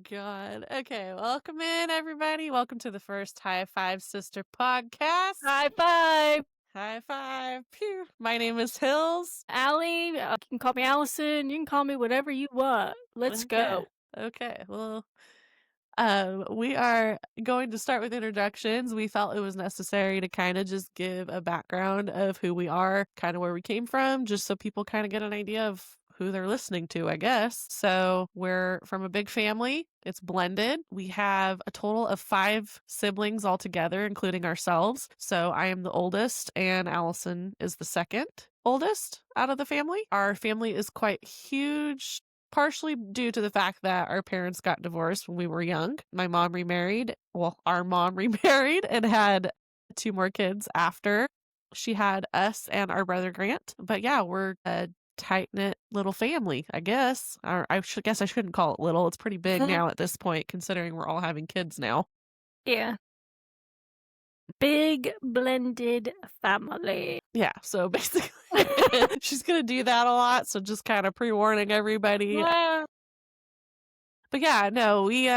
God. Okay, welcome in, everybody. Welcome to the first High Five Sister podcast. High five! High five. Pew. My name is Hills. Allie, you can call me Allison. You can call me whatever you want. Let's go. Okay, well, we are going to start with introductions. We felt it was necessary to kind of just give a background of who we are, kind of where we came from, just so people kind of get an idea of who they're listening to, I guess. So we're from a big family. It's blended. We have a total of 5 siblings altogether, including ourselves. So I am the oldest, and Allison is the second oldest out of the family. Our family is quite huge, partially due to the fact that our parents got divorced when we were young. My mom remarried. Well, our mom remarried and had 2 more kids after. She had us and our brother Grant. But yeah, we're a tight-knit little family, I guess. Or guess I shouldn't call it little. It's pretty big now at this point, considering we're all having kids now. Yeah. Big blended family. Yeah, so basically she's gonna do that a lot, so just kind of pre-warning everybody. Yeah. But yeah, no, we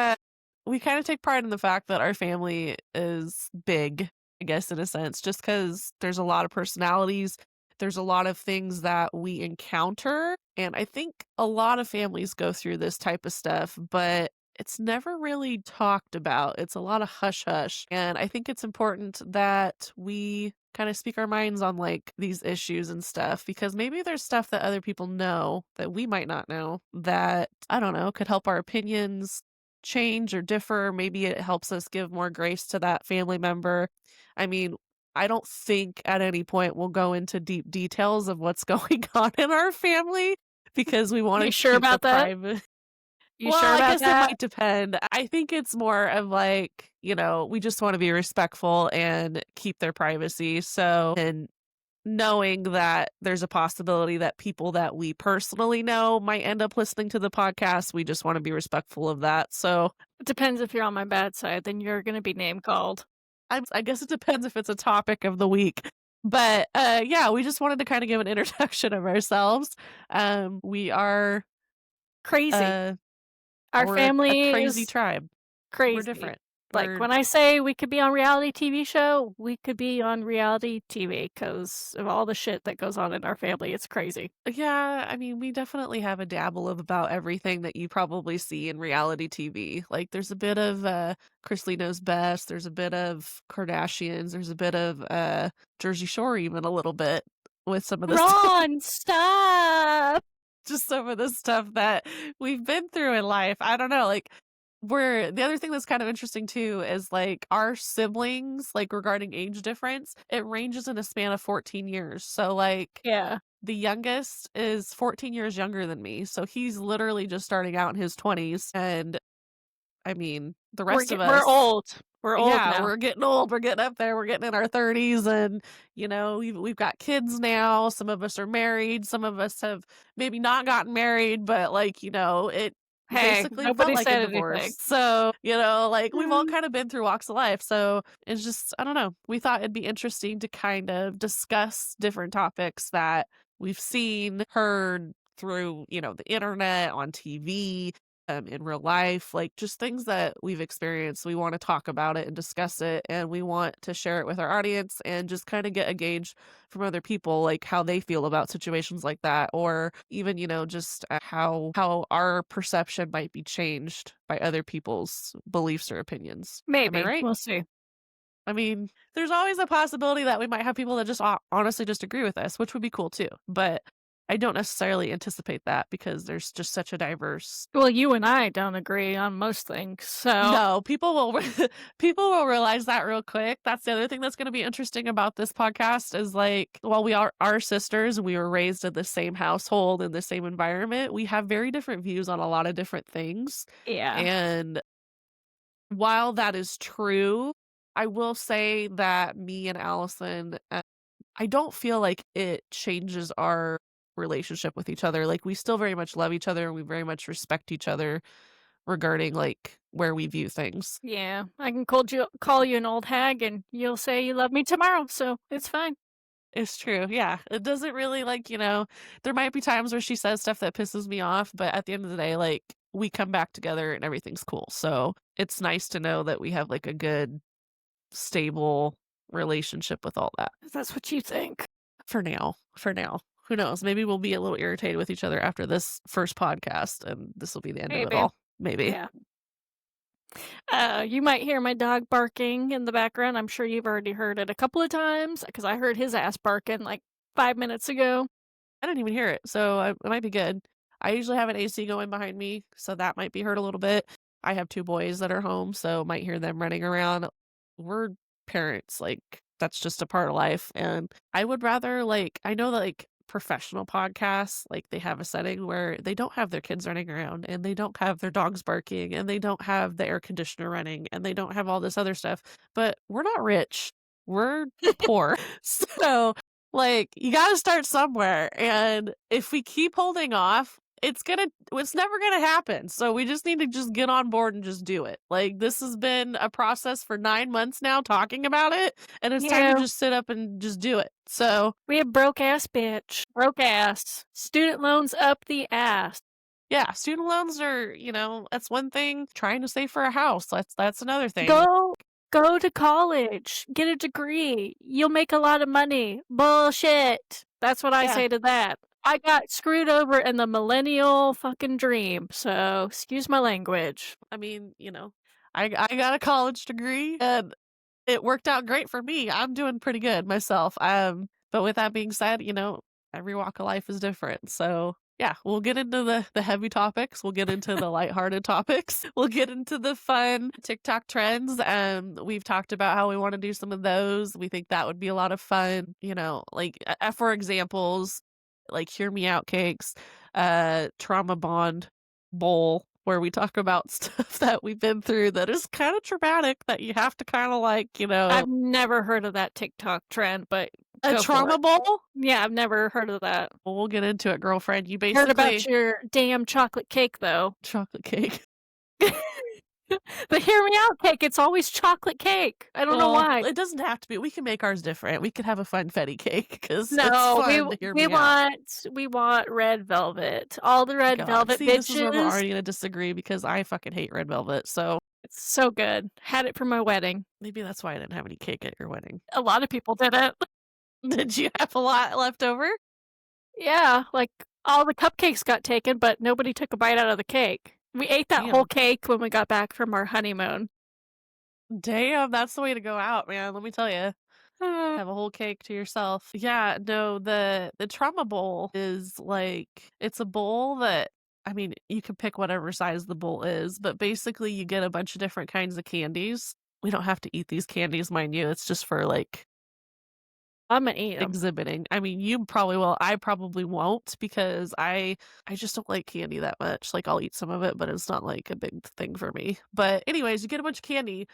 kind of take pride in the fact that our family is big, I guess, in a sense, just because there's a lot of personalities. There's a lot of things that we encounter, and I think a lot of families go through this type of stuff, but it's never really talked about. It's a lot of hush-hush, and I think it's important that we kind of speak our minds on, like, these issues and stuff, because maybe there's stuff that other people know that we might not know that, I don't know, could help our opinions change or differ. Maybe it helps us give more grace to that family member. I mean, I don't think at any point we'll go into deep details of what's going on in our family because we want to You sure keep about the that? private. You Well, sure I about guess it that? might depend. I think it's more of like, we just want to be respectful and keep their privacy. So, and knowing that there's a possibility that people that we personally know might end up listening to the podcast, we just want to be respectful of that. So, It depends if you're on my bad side, then you're going to be name called. I guess it depends if it's a topic of the week. But yeah, we just wanted to kind of give an introduction of ourselves. We are Crazy. We're Our family a crazy is tribe. crazy. We're different. Like, when I say we could be on reality TV show, we could be on reality TV because of all the shit that goes on in our family. It's crazy. Yeah, I mean, we definitely have a dabble of about everything that you probably see in reality TV. Like, there's a bit of Chrisley Knows Best, there's a bit of Kardashians, there's a bit of Jersey Shore, even a little bit with some of the Ron, stop! just some of the stuff that we've been through in life. I don't know, like, the other thing that's kind of interesting too is like our siblings, like regarding age difference, it ranges in a span of 14 years. So like, Yeah. the youngest is 14 years younger than me. So he's literally just starting out in his 20s. And I mean, the rest of us, we're old. We're old yeah, now. we're getting old. We're getting up there. We're getting in our 30s, and we've got kids now. Some of us are married. Some of us have maybe not gotten married, but like it Hey, basically nobody felt like said a divorce. anything. So like we've all kind of been through walks of life. So it's just, I don't know. We thought it'd be interesting to kind of discuss different topics that we've seen, heard through the internet, on TV, in real life, like just things that we've experienced. We want to talk about it and discuss it, and we want to share it with our audience and just kind of get a gauge from other people, like how they feel about situations like that, or even just how our perception might be changed by other people's beliefs or opinions. Maybe. Am I right? We'll see. I mean, there's always a possibility that we might have people that just honestly just agree with us, which would be cool too. But I don't necessarily anticipate that because there's just such a diverse. Well, you and I don't agree on most things, so No, people will realize that real quick. That's the other thing that's going to be interesting about this podcast is like, while we are our sisters, we were raised in the same household in the same environment. We have very different views on a lot of different things. yeah. And while that is true, I will say that me and Allison, I don't feel like it changes our relationship with each other. Like, we still very much love each other and we very much respect each other regarding like where we view things. Yeah. I can call you an old hag and you'll say you love me tomorrow, so it's fine. It's true. Yeah. It doesn't really there might be times where she says stuff that pisses me off, but at the end of the day, like, we come back together and everything's cool. So it's nice to know that we have like a good, stable relationship with all that. That's what you think. For now. For now. Who knows? Maybe we'll be a little irritated with each other after this first podcast, and this will be the end of it Maybe. all. Maybe. Yeah. You might hear my dog barking in the background. I'm sure you've already heard it a couple of times because I heard his ass barking like 5 minutes ago. I didn't even hear it, so it might be good. I usually have an AC going behind me, so that might be heard a little bit. I have 2 boys that are home, so might hear them running around. We're parents, like, that's just a part of life, and I would rather, like I know that, like, professional podcasts, like, they have a setting where they don't have their kids running around, and they don't have their dogs barking, and they don't have the air conditioner running, and they don't have all this other stuff, but we're not rich. We're poor. So like, you gotta start somewhere, and if we keep holding off, it's never gonna happen, so we just need to just get on board and just do it. Like, this has been a process for 9 months now talking about it, and it's time to Yeah. just sit up and just do it. So, We have broke ass bitch. Broke ass. Student loans up the ass. yeah, student loans are, that's one thing. Trying to save for a house, that's another thing. Go to college. Get a degree. You'll make a lot of money. Bullshit. That's what I Yeah. say to that. I got screwed over in the millennial fucking dream, so excuse my language. I mean, I got a college degree, and it worked out great for me. I'm doing pretty good myself. But with that being said, every walk of life is different. So yeah, we'll get into the heavy topics. We'll get into the lighthearted topics. We'll get into the fun TikTok trends. We've talked about how we want to do some of those. We think that would be a lot of fun. Like for examples, like Hear Me Out cakes, Trauma Bond Bowl, where we talk about stuff that we've been through that is kind of traumatic that you have to kind of like, I've never heard of that TikTok trend, but a go for trauma it. bowl? Yeah, I've never heard of that. Well, we'll get into it, girlfriend. You Heard about basically your damn chocolate cake, though. chocolate cake. The Hear Me Out cake, it's always chocolate cake. I don't know Well, why. it doesn't have to be. We can make ours different. We could have a funfetti cake because it's No, fun to hear me out. we want red velvet. All the red God, velvet see, this is where we're bitches. already gonna disagree because I fucking hate red velvet. So It's so good. Had it for my wedding. maybe that's why I didn't have any cake at your wedding. A lot of people didn't. Did you have a lot left over? Yeah, like all the cupcakes got taken, but nobody took a bite out of the cake. We ate that whole Damn. cake when we got back from our honeymoon. Damn, that's the way to go out, man. Let me tell you. Have a whole cake to yourself. Yeah, no, the trauma bowl is like it's a bowl that I mean, you can pick whatever size the bowl is, but basically you get a bunch of different kinds of candies. We don't have to eat these candies, mind you. It's just for like I'm gonna eat them. exhibiting. I mean, you probably will. I probably won't because I just don't like candy that much. Like I'll eat some of it, but it's not like a big thing for me. But anyways, you get a bunch of candy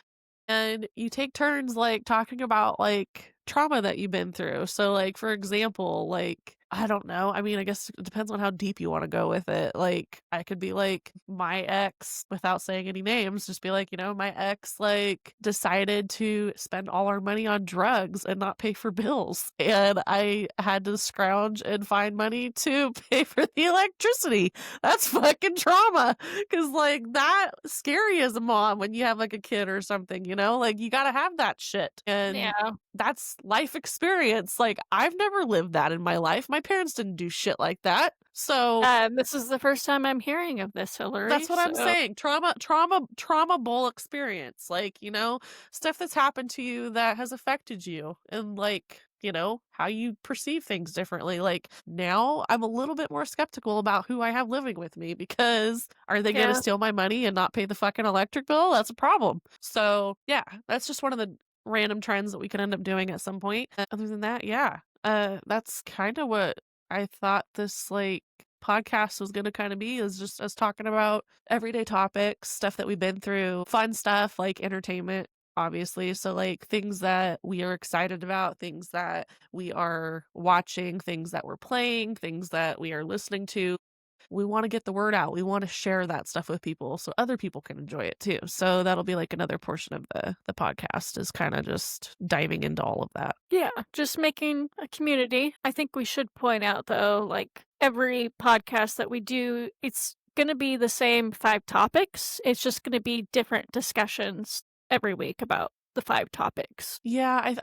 and you take turns like talking about like trauma that you've been through. So like for example, like I don't know. I mean, I guess it depends on how deep you want to go with it. Like I could be like my ex without saying any names, just be like, my ex like decided to spend all our money on drugs and not pay for bills. And I had to scrounge and find money to pay for the electricity. That's fucking trauma. Cause like that scary as a mom when you have like a kid or something, like you gotta have that shit. And Yeah. that's life experience. Like I've never lived that in my life. My parents didn't do shit like that. So This is the first time I'm hearing of this, Hillary. that's what I'm so- saying. Trauma bowl experience. Like, stuff that's happened to you that has affected you and like, how you perceive things differently. Like now I'm a little bit more skeptical about who I have living with me because are they going Yeah. to steal my money and not pay the fucking electric bill? That's a problem. So yeah, that's just one of the random trends that we could end up doing at some point. Other than that, yeah, that's kind of what I thought this like podcast was going to kind of be is just us talking about everyday topics, stuff that we've been through, fun stuff like entertainment, obviously. So like things that we are excited about, things that we are watching, things that we're playing, things that we are listening to. We want to get the word out. We want to share that stuff with people so other people can enjoy it too. So that'll be like another portion of the podcast is kind of just diving into all of that. Yeah, just making a community. I think we should point out though, like every podcast that we do, it's gonna be the same 5 topics. It's just gonna be different discussions every week about the 5 topics. Yeah,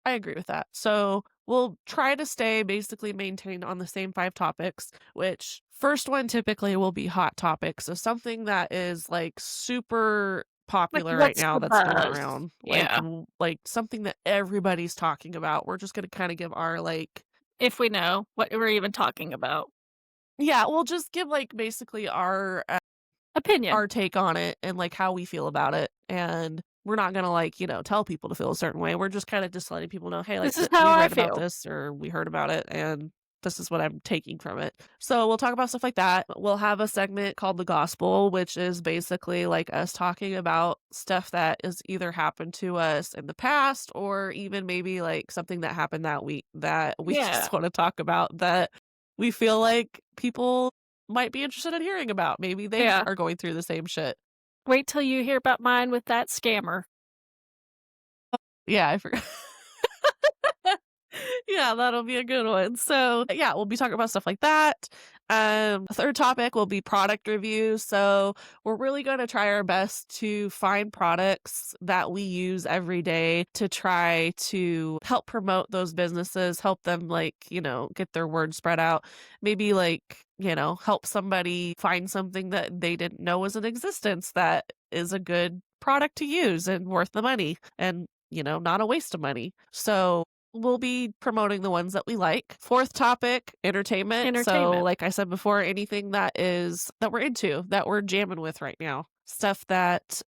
I agree with that. So we'll try to stay basically maintained on the same 5 topics, which first one typically will be hot topics. So something that is like super Like, popular right what's now the that's going buzz? around, like Yeah, like something that everybody's talking about. We're just going to kind of give our like if we know what we're even talking about. yeah, we'll just give like basically Opinion. our take on it and, like, how we feel about it, and we're not gonna, like, tell people to feel a certain way. We're just kinda just letting people know, "Hey, like, This is how we I read about feel. this or we heard about it, and this is what I'm taking from it." So, we'll talk about stuff like that. We'll have a segment called The Gospel, which is basically, like, us talking about stuff that has either happened to us in the past or even maybe, like, something that happened that week that we Yeah, just wanna talk about that we feel like people might be interested in hearing about. Maybe they yeah. are going through the same shit. Wait till you hear about mine with that scammer. Yeah, I forgot. Yeah, that'll be a good one. So, yeah, we'll be talking about stuff like that. A third topic will be product reviews. So, we're really going to try our best to find products that we use every day to try to help promote those businesses, help them, like, get their word spread out. Maybe, like, help somebody find something that they didn't know was in existence that is a good product to use and worth the money and, not a waste of money. So, we'll be promoting the ones that we like. Fourth topic, entertainment. So, Entertainment. like I said before, anything that we're into, that we're jamming with right now. Stuff that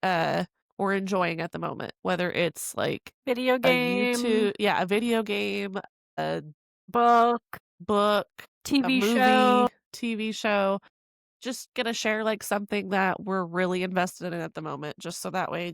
we're enjoying at the moment, whether it's like Video a game, a video game, a book, book, a TV show. movie, TV show, just gonna share like something that we're really invested in at the moment, just so that way,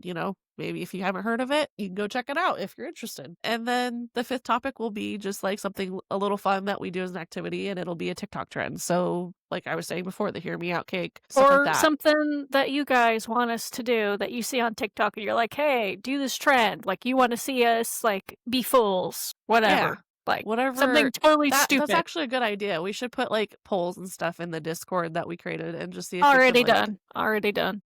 maybe if you haven't heard of it, you can go check it out if you're interested. And then the fifth topic will be just like something a little fun that we do as an activity, and it'll be a TikTok trend. So, like I was saying before, the hear me out cake, stuff like Or that. something that you guys want us to do that you see on TikTok and you're like, "Hey, do this trend." Like, you wanna see us, like, be fools, Yeah. whatever. Like, Whatever something totally that's stupid. actually a good idea. We should put like polls and stuff in the Discord that we created and just see if we can Already like done, already done.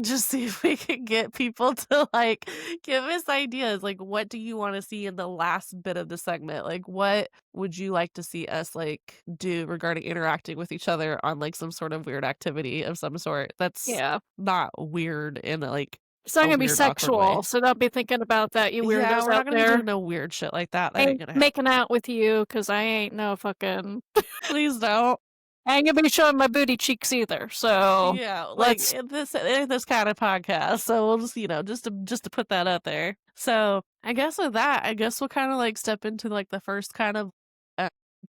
just see if we can get people to, like, give us ideas, like, what do you wanna see in the last bit of the segment? Like, what would you like to see us, like, do regarding interacting with each other on, like, some sort of weird activity of some sort that's Yeah. not weird in, like, It's not a gonna be weird, awkward way. sexual, so don't be thinking about that, you Yeah, weirdos we're not out gonna be there. doing no weird shit like that. I That ain't ain't gonna happen. making out with you because I ain't no fucking Please don't. I ain't gonna be showing my booty cheeks either, so Yeah, like, let's in this kind of podcast, so we'll just, just to put that out there. So, I guess with that, I guess we'll kinda, like, step into, like, the first kind of, uh,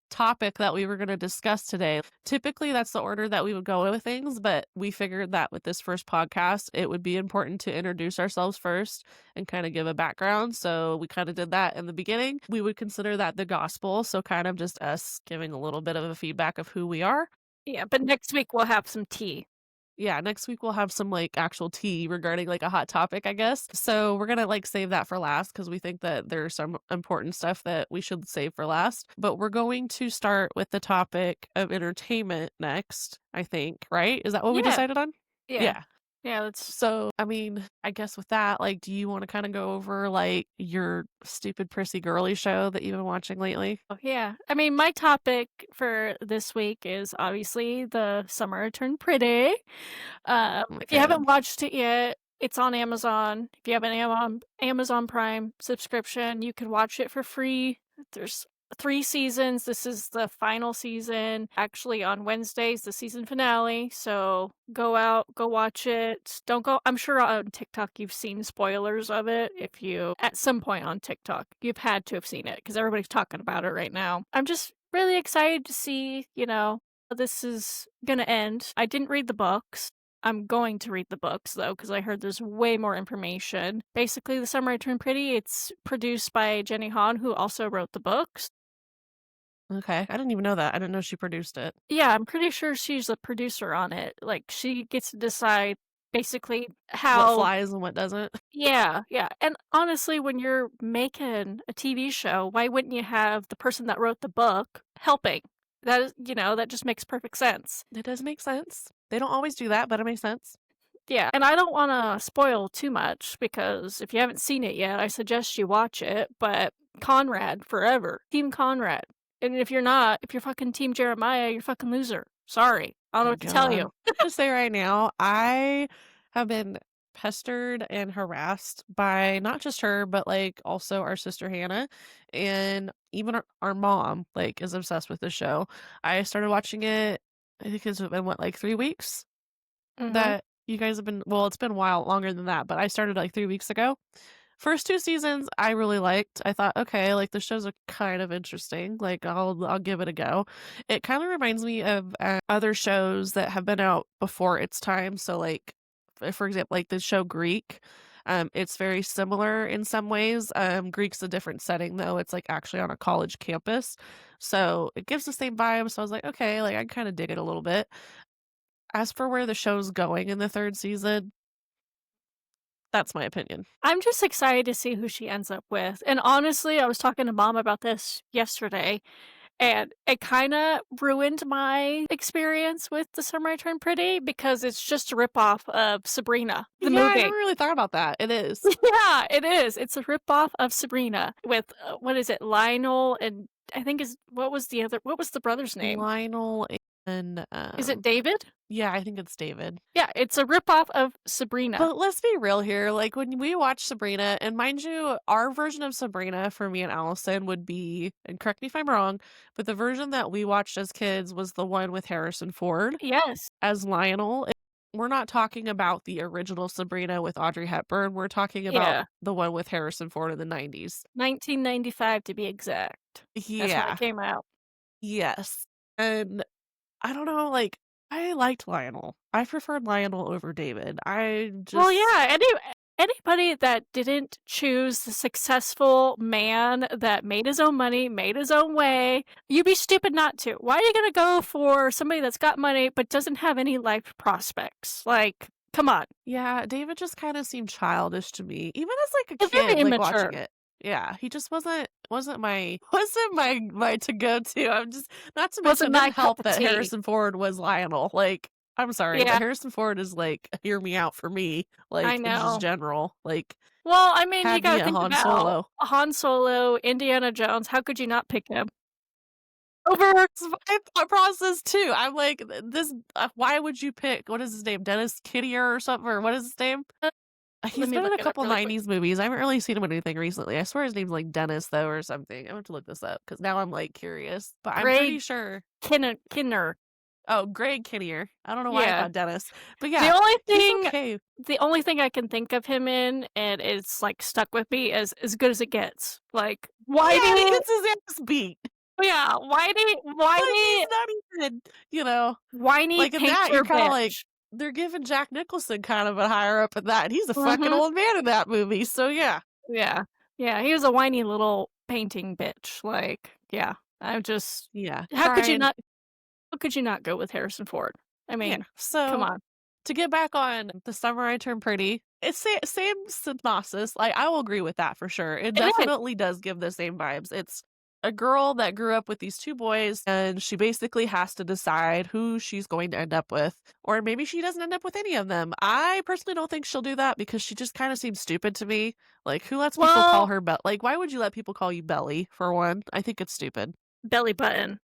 topic that we were gonna discuss today. Typically, that's the order that we would go with things, but we figured that with this first podcast, it would be important to introduce ourselves first and kinda give a background, so we kinda did that in the beginning. We would consider that the gospel, so kind of just us giving a little bit of a feedback of who we are. yeah, but next week we'll have some tea. Yeah, next week we'll have some like actual tea regarding like a hot topic, I guess. So we're gonna like save that for last because we think that there's some important stuff that we should save for last. But we're going to start with the topic of entertainment next, I think, right? Is that what we Yeah, decided on? yeah. Yeah. Yeah, let's So, I mean, I guess with that, like, do you want to kind of go over like your stupid prissy girly show that you've been watching lately? oh, yeah. I mean, my topic for this week is obviously the Summer Turned Pretty. Oh my If you god. haven't watched it yet, it's on Amazon. If you have an Amazon Prime subscription, you can watch it for free. There's 3 seasons. This is the final season. Actually, on Wednesdays, the season finale. So go out, go watch it. Don't go. I'm sure on TikTok you've seen spoilers of it. If you, at some point on TikTok, you've had to have seen it because everybody's talking about it right now. I'm just really excited to see, how this is gonna end. I didn't read the books. I'm going to read the books though, because I heard there's way more information. Basically, The Summer I Turned Pretty, it's produced by Jenny Han, who also wrote the books. Okay. I didn't even know that. I didn't know she produced it. Yeah, I'm pretty sure she's a producer on it. Like, she gets to decide basically What how. flies and what doesn't. Yeah, yeah. And honestly, when you're making a TV show, why wouldn't you have the person that wrote the book helping? That is, that just makes perfect sense. It does make sense. They don't always do that, but it makes sense. Yeah, and I don't wanna spoil too much because if you haven't seen it yet, I suggest you watch it, but Conrad forever. Team Conrad. And if you're not, if you're fucking Team Jeremiah, you're a fucking loser. Sorry. I don't know My what to tell God. you. Just say right now, I have been pestered and harassed by not just her, but like also our sister Hannah, and even our mom, like, is obsessed with the show. I started watching it, I think it's been what, like 3 weeks Mhm. that you guys have been, well, it's been a while longer than that, but I started like 3 weeks ago. First 2 seasons I really liked. I thought, "Okay, like, the shows are kind of interesting, like, I'll give it a go." It kinda reminds me of, other shows that have been out before its time, so, like, for example, like, the show Greek, it's very similar in some ways. Greek's a different setting, though, it's, like, actually on a college campus, so it gives the same vibe, so I was like, "Okay, like, I kinda dig it a little bit." As for where the show's going in the 3rd season, that's my opinion. I'm just excited to see who she ends up with, and honestly, I was talking to mom about this yesterday, and it kinda ruined my experience with The Summer I Turned Pretty because it's just a ripoff of Sabrina, the Yeah, I never movie. really thought about that. It is. Yeah, it is. It's a ripoff of Sabrina with, what is it, Lionel and I think is what was the brother's name? Lionel and, Is it David? yeah, I think it's David. Yeah, it's a ripoff of Sabrina. But let's be real here, like, when we watch Sabrina, and mind you, our version of Sabrina for me and Allison would be, and correct me if I'm wrong, but the version that we watched as kids was the one with Harrison Ford Yes. as Lionel. We're not talking about the original Sabrina with Audrey Hepburn, we're talking about Yeah. the one with Harrison Ford in the '90s. 1995 to be exact. That's when it Yeah, came out. yes, and I don't know, like, I liked Lionel. I preferred Lionel over David. I Well, just yeah, anybody that didn't choose the successful man that made his own money, made his own way, you'd be stupid not to. Why are you gonna go for somebody that's got money but doesn't have any life prospects? Like, come on. yeah, David just kinda seemed childish to me, even as, like, a They're very kid, like, immature. watching it. Yeah, he just wasn't my wasn't my to-go-to. I'm just, not to Wasn't mention, it my didn't cup help of that tea. Harrison Ford was Lionel, like, I'm sorry, but Yeah, Harrison Ford is, like, hear me out for me, I like, in just know. general, like, Well, I mean, you had me gotta at think Han about Solo. Han Solo, Indiana Jones, how could you not pick him? Over It's my thought process too. I'm like, this, why would you pick, what is his name? Dennis Kiddier or something, or what is his name? let He's me been in look a it up couple really quick. '90s movies. I haven't really seen him in anything recently. I swear his name's like Dennis though or something. I have to look this up because now I'm like curious, but I'm pretty Greg sure. Kinner. Oh, Greg Kinnear. I don't know why I Yeah. thought Dennis, but The yeah, only he's thing okay. the only thing I can think of him in, and it's, like, stuck with me as good as it gets. Like, Yeah, and he Whitey gets his ass beat. yeah, Like, he's not even, you know, whiny like in that, painter you're kind of like, bitch. they're giving Jack Nicholson kind of a higher up in that. And he's a fucking Mhm. old man in that movie. So yeah, Yeah. Yeah, he was a whiny little painting bitch, like, yeah. I'm just yeah, how could you trying. not how could you not go with Harrison Ford? I Yeah. mean, come So on. to get back on The Summer I Turned Pretty, it's same synopsis, like, I will agree with that for sure. It It is. definitely does give the same vibes. It's a girl that grew up with these 2 boys, and she basically has to decide who she's going to end up with, or maybe she doesn't end up with any of them. I personally don't think she'll do that because she just kinda seems stupid to me. Like, who lets people call Well, her like, why would you let people call you Belly, for one? I think it's stupid. belly button.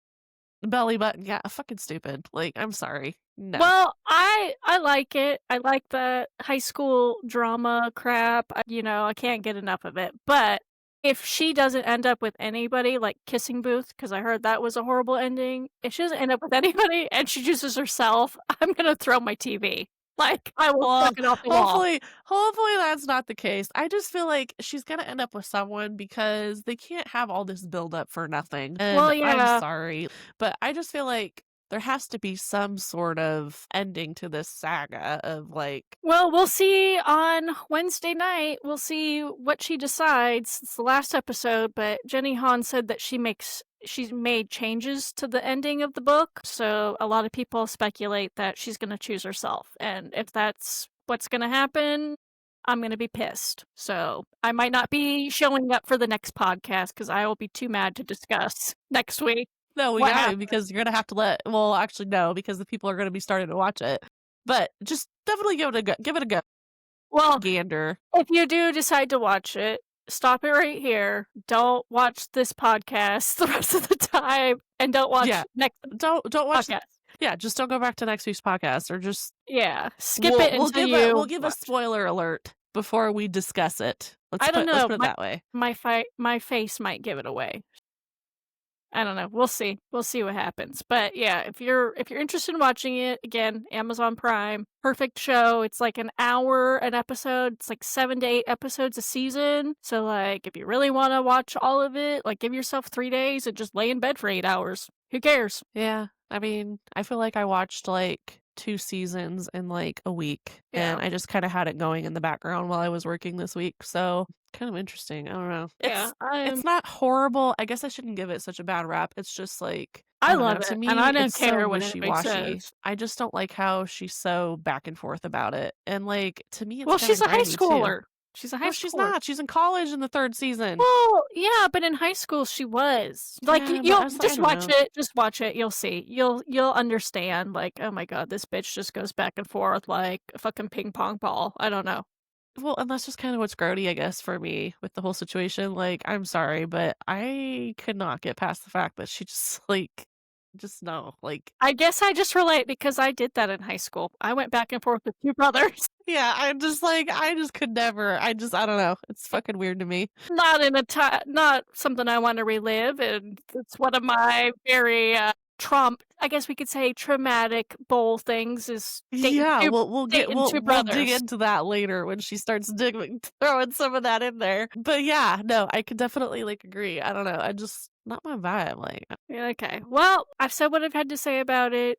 Belly button, yeah, fucking stupid. Like, I'm sorry. No. Well, I like it. I like the high school drama crap. I can't get enough of it. But if she doesn't end up with anybody, like Kissing Booth, because I heard that was a horrible ending, if she doesn't end up with anybody and she chooses herself, I'm gonna throw my TV. Like, I will chuck Well, it off the wall. hopefully that's not the case. I just feel like she's gonna end up with someone because they can't have all this build up for nothing. And Well, I'm yeah. sorry, but I just feel like there has to be some sort of ending to this saga of like, Well, we'll see on Wednesday night. We'll see what she decides. It's the last episode, but Jenny Han said that she's made changes to the ending of the book. So a lot of people speculate that she's going to choose herself. And if that's what's going to happen, I'm going to be pissed. So I might not be showing up for the next podcast because I will be too mad to discuss next week no, we what got to, happened. because you're gonna have to let, well, actually no, because the people are gonna be starting to watch it. But just definitely give it a go. Well, Gander. if you do decide to watch it, stop it right here. Don't watch this podcast the rest of the time, and don't Yeah. watch next Don't watch podcast. Yeah, just don't go back to next week's podcast, or just Yeah, skip it until we'll you give a watch. spoiler alert before we discuss it. I don't Let's know, put it that way. my face might give it away. I don't know. We'll see. We'll see what happens. But yeah, if you're interested in watching it, again, Amazon Prime, perfect show. It's like an hour an episode. It's like 7 to 8 episodes a season. So like if you really want to watch all of it, like give yourself 3 days and just lay in bed for 8 hours. Who cares? Yeah, I mean, I feel like I watched like 2 seasons in like a week, and Yeah. I just kind of had it going in the background while I was working this week. So kind of interesting. I don't know. Yeah. It's not horrible. I guess I shouldn't give it such a bad rap. It's just like, I I don't know. love To it, and I me, don't it's so care what anybody wishy-washy. says. I just don't like how she's so back and forth about it. And like, to me, it's Well, kind of she's a high grimy too. schooler. She's a high No, schooler. she's not. She's in college in the 3rd season. Well, yeah, but in high school she was. Like Yeah, but you'll I just don't watch know. it, just watch it, you'll see. You'll understand like, oh my god, this bitch just goes back and forth like a fucking ping pong ball. I don't know. Well, and that's just kind of what's grody, I guess, for me with the whole situation. Like, I'm sorry, but I could not get past the fact that she just like, just no, like, I guess I just relate because I did that in high school. I went back and forth with 2 brothers. yeah, I'm just like, I just could never. I don't know. It's fucking weird to me. Not something I want to relive, and it's one of my very I guess we could say traumatic bowl things is Yeah, we'll dating 2 we'll dig brothers. into that later when she starts throwing some of that in there. But yeah, no, I could definitely like agree. I don't know. I just not my vibe. Like, Yeah, okay. Well, I've said what I've had to say about it.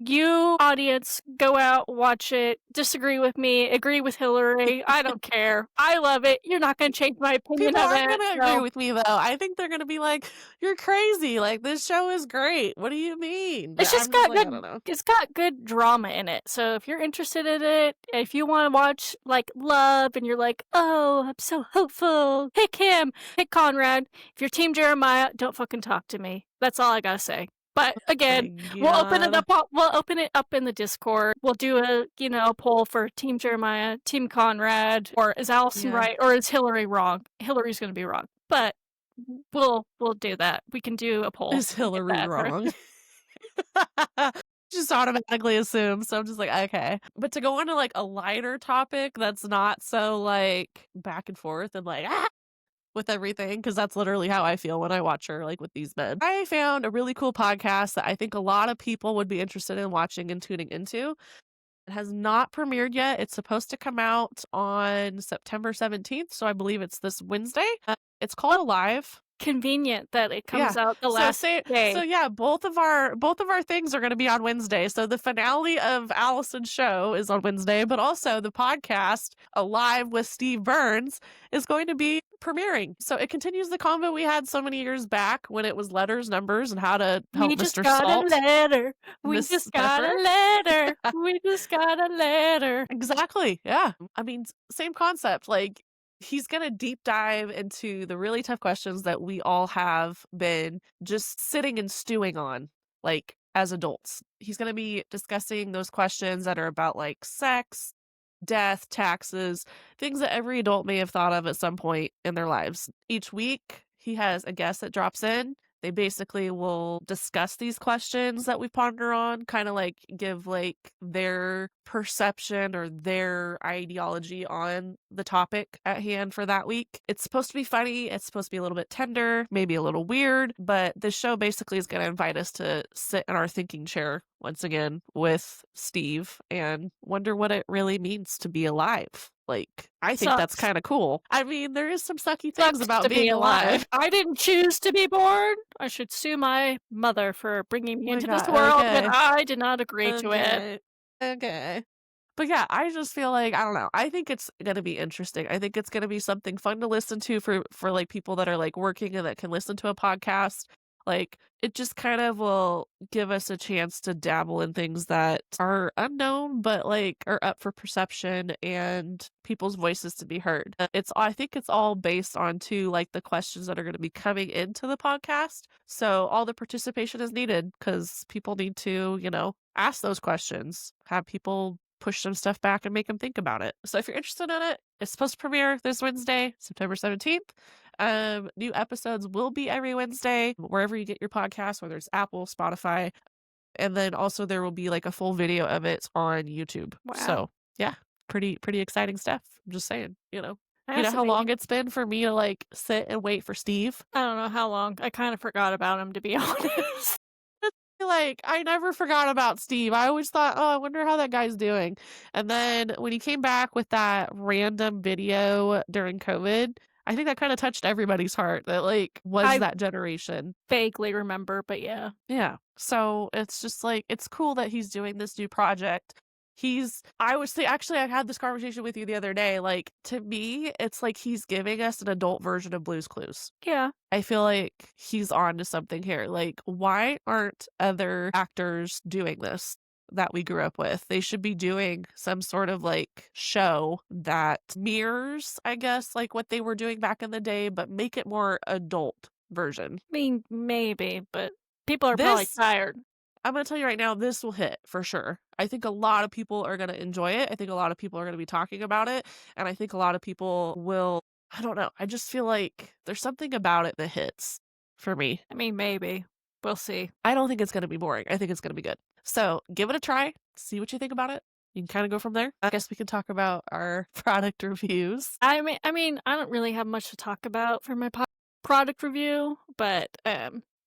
You, audience, go out, watch it, disagree with me, agree with Hillary. I don't care. I love it. You're not going to change my opinion people of aren't it. gonna agree with me though. I think they're gonna be like, "You're crazy! Like this show is great. What do you mean?" But It's just I'm just got like, I good. don't know. It's got good drama in it. So if you're interested in it, if you want to watch like love, and you're like, "Oh, I'm so hopeful," pick him, pick Conrad. If you're Team Jeremiah, don't fucking talk to me. That's all I gotta say. But again, My we'll open it God. up. We'll open it up in the Discord. We'll do a poll for Team Jeremiah, Team Conrad, or is Allison Yeah. right, or is Hillary wrong? Hillary's gonna be wrong, but we'll do that. We can do a poll. Is Hillary wrong? Just automatically assume. So I'm just like, okay. But to go on to like a lighter topic that's not so like back and forth and like with everything, because that's literally how I feel when I watch her, like with these men. I found a really cool podcast that I think a lot of people would be interested in watching and tuning into. It has not premiered yet. It's supposed to come out on September 17th, so I believe it's this Wednesday. It's called Alive. Convenient that it comes Yeah. out the last day. So yeah, both of our things are going to be on Wednesday. So the finale of Allison's show is on Wednesday, but also the podcast Alive with Steve Burns is going to be premiering. So it continues the convo we had so many years back when it was letters, numbers, and how to help We just Mr. got Salt. a letter. We Miss just got a Pepper. letter. We just got a letter. Exactly. Yeah. I mean, same concept. Like, he's going to deep dive into the really tough questions that we all have been just sitting and stewing on, like, as adults. He's going to be discussing those questions that are about, like, sex, death, taxes, things that every adult may have thought of at some point in their lives. Each week, he has a guest that drops in. They basically will discuss these questions that we ponder on, kind of like give like their perception or their ideology on the topic at hand for that week. It's supposed to be funny. It's supposed to be a little bit tender, maybe a little weird, but this show basically is going to invite us to sit in our thinking chair once again with Steve and wonder what it really means to be alive. Like, I think that's Sucks. kind of cool. I mean, there is some sucky things Sucks about to be being alive. I didn't choose to be born. I should sue my mother for bringing me Oh my into this God, world, okay. but I did not agree to it. Okay. But yeah, I just feel like, I don't know. I think it's going to be interesting. I think it's going to be something fun to listen to for like people that are like working and that can listen to a podcast. Like, it just kind of will give us a chance to dabble in things that are unknown, but, like, are up for perception and people's voices to be heard. I think it's all based on too, like, the questions that are gonna be coming into the podcast. So all the participation is needed because people need to, ask those questions, have people push some stuff back and make them think about it. So if you're interested in it, it's supposed to premiere this Wednesday, September 17th. New episodes will be every Wednesday, wherever you get your podcast, whether it's Apple, Spotify, and then also there will be like a full video of it on YouTube. Wow. So yeah, pretty exciting stuff. I'm just saying, You know how long Fascinating. it's been for me to like sit and wait for Steve? I don't know how long. I kind of forgot about him, to be honest. Like, I never forgot about Steve. I always thought, "Oh, I wonder how that guy's doing." And then when he came back with that random video during COVID, I think that kinda touched everybody's heart that, like, was I that generation. vaguely remember, but yeah. Yeah. So, it's just, like, it's cool that he's doing this new project. I was actually, I had this conversation with you the other day, like, to me, it's like he's giving us an adult version of Blue's Clues. Yeah. I feel like he's on to something here. Like, why aren't other actors doing this that we grew up with? They should be doing some sort of like show that mirrors, I guess, like what they were doing back in the day, but make it more adult version. I mean, maybe, but people are probably This, tired. I'm going to tell you right now, this will hit for sure. I think a lot of people are going to enjoy it. I think a lot of people are going to be talking about it. And I think a lot of people will, I don't know. I just feel like there's something about it that hits for me. I mean, maybe. We'll see. I don't think it's gonna be boring. I think it's gonna be good. So give it a try. See what you think about it. You can kind of go from there. I guess we can talk about our product reviews. I mean, I don't really have much to talk about for my product review, but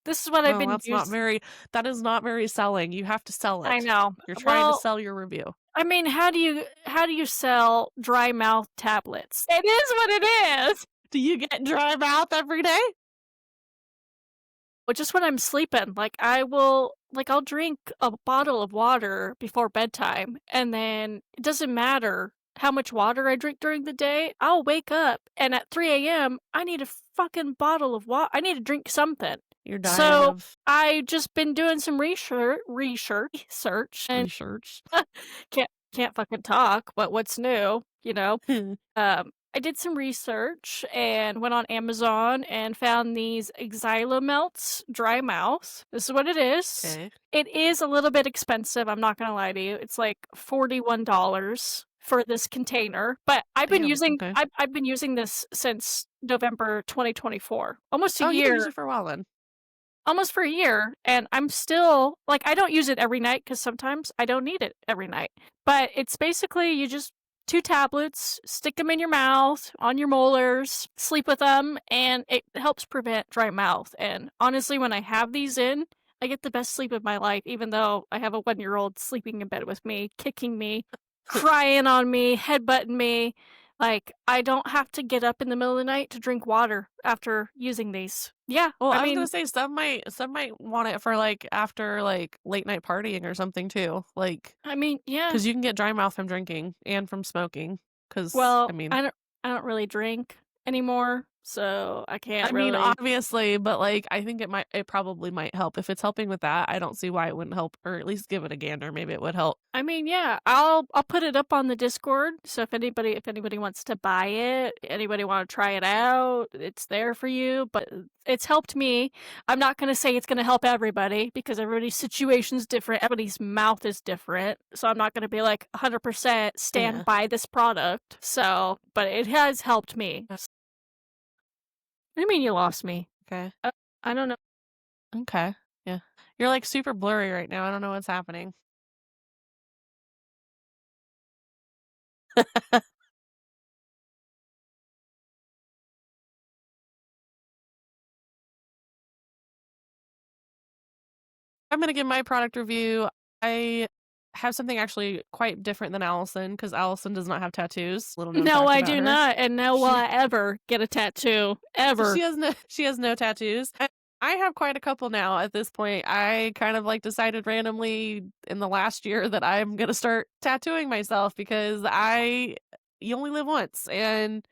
this is what I've Oh, been using. that is not very selling. You have to sell I it. know. You're trying to Well, sell your review. I mean, how do you sell dry mouth tablets? It is what it is. Do you get dry mouth every day? But just when I'm sleeping, I'll drink a bottle of water before bedtime, and then it doesn't matter how much water I drink during the day. I'll wake up, and at 3 a.m., I need a fucking bottle of water. I need to drink something. You're dying So of I just been doing some research, and research. can't fucking talk. But what's new, you know? I did some research and went on Amazon and found these Xylomelts dry mouth. This is what it is. Okay. It is a little bit expensive, I'm not gonna lie to you. It's like $41 for this container. But Damn. Okay. I've been using this since November 2024. Almost a Oh, you've been year. using it for a while then. Almost for a year, and I'm still like, I don't use it every night because sometimes I don't need it every night. But it's basically you just 2 tablets, stick them in your mouth, on your molars, sleep with them, and it helps prevent dry mouth. And honestly, when I have these in, I get the best sleep of my life, even though I have a 1-year-old sleeping in bed with me, kicking me, crying on me, headbutting me. Like, I don't have to get up in the middle of the night to drink water after using these. Yeah, Well, I I was mean, gonna say some might want it for like after like late night partying or something too. Like yeah. because you can get dry mouth from drinking and from smoking. Because Well, I don't really drink anymore, so I can't really. obviously, but like I think it probably might help. If it's helping with that, I don't see why it wouldn't help, or at least give it a gander. Maybe it would help. I mean, yeah, I'll put it up on the Discord, so if anybody wants to buy it, anybody want to try it out, it's there for you. But it's helped me. I'm not gonna say it's gonna help everybody because everybody's situation's different. Everybody's mouth is different, so I'm not gonna be like 100% stand Yeah. by this product. So, but it has helped me. What do you mean you lost me? Okay. I don't know. Okay. Yeah. You're like super blurry right now. I don't know what's happening. I'm gonna give my product review. I have something actually quite different than Allison because Allison does not have tattoos. Little known No, fact I about do her. not, and no will She I ever get a tattoo So ever. she has no tattoos. I have quite a couple now at this point. I kind of like decided randomly in the last year that I'm gonna start tattooing myself because you only live once and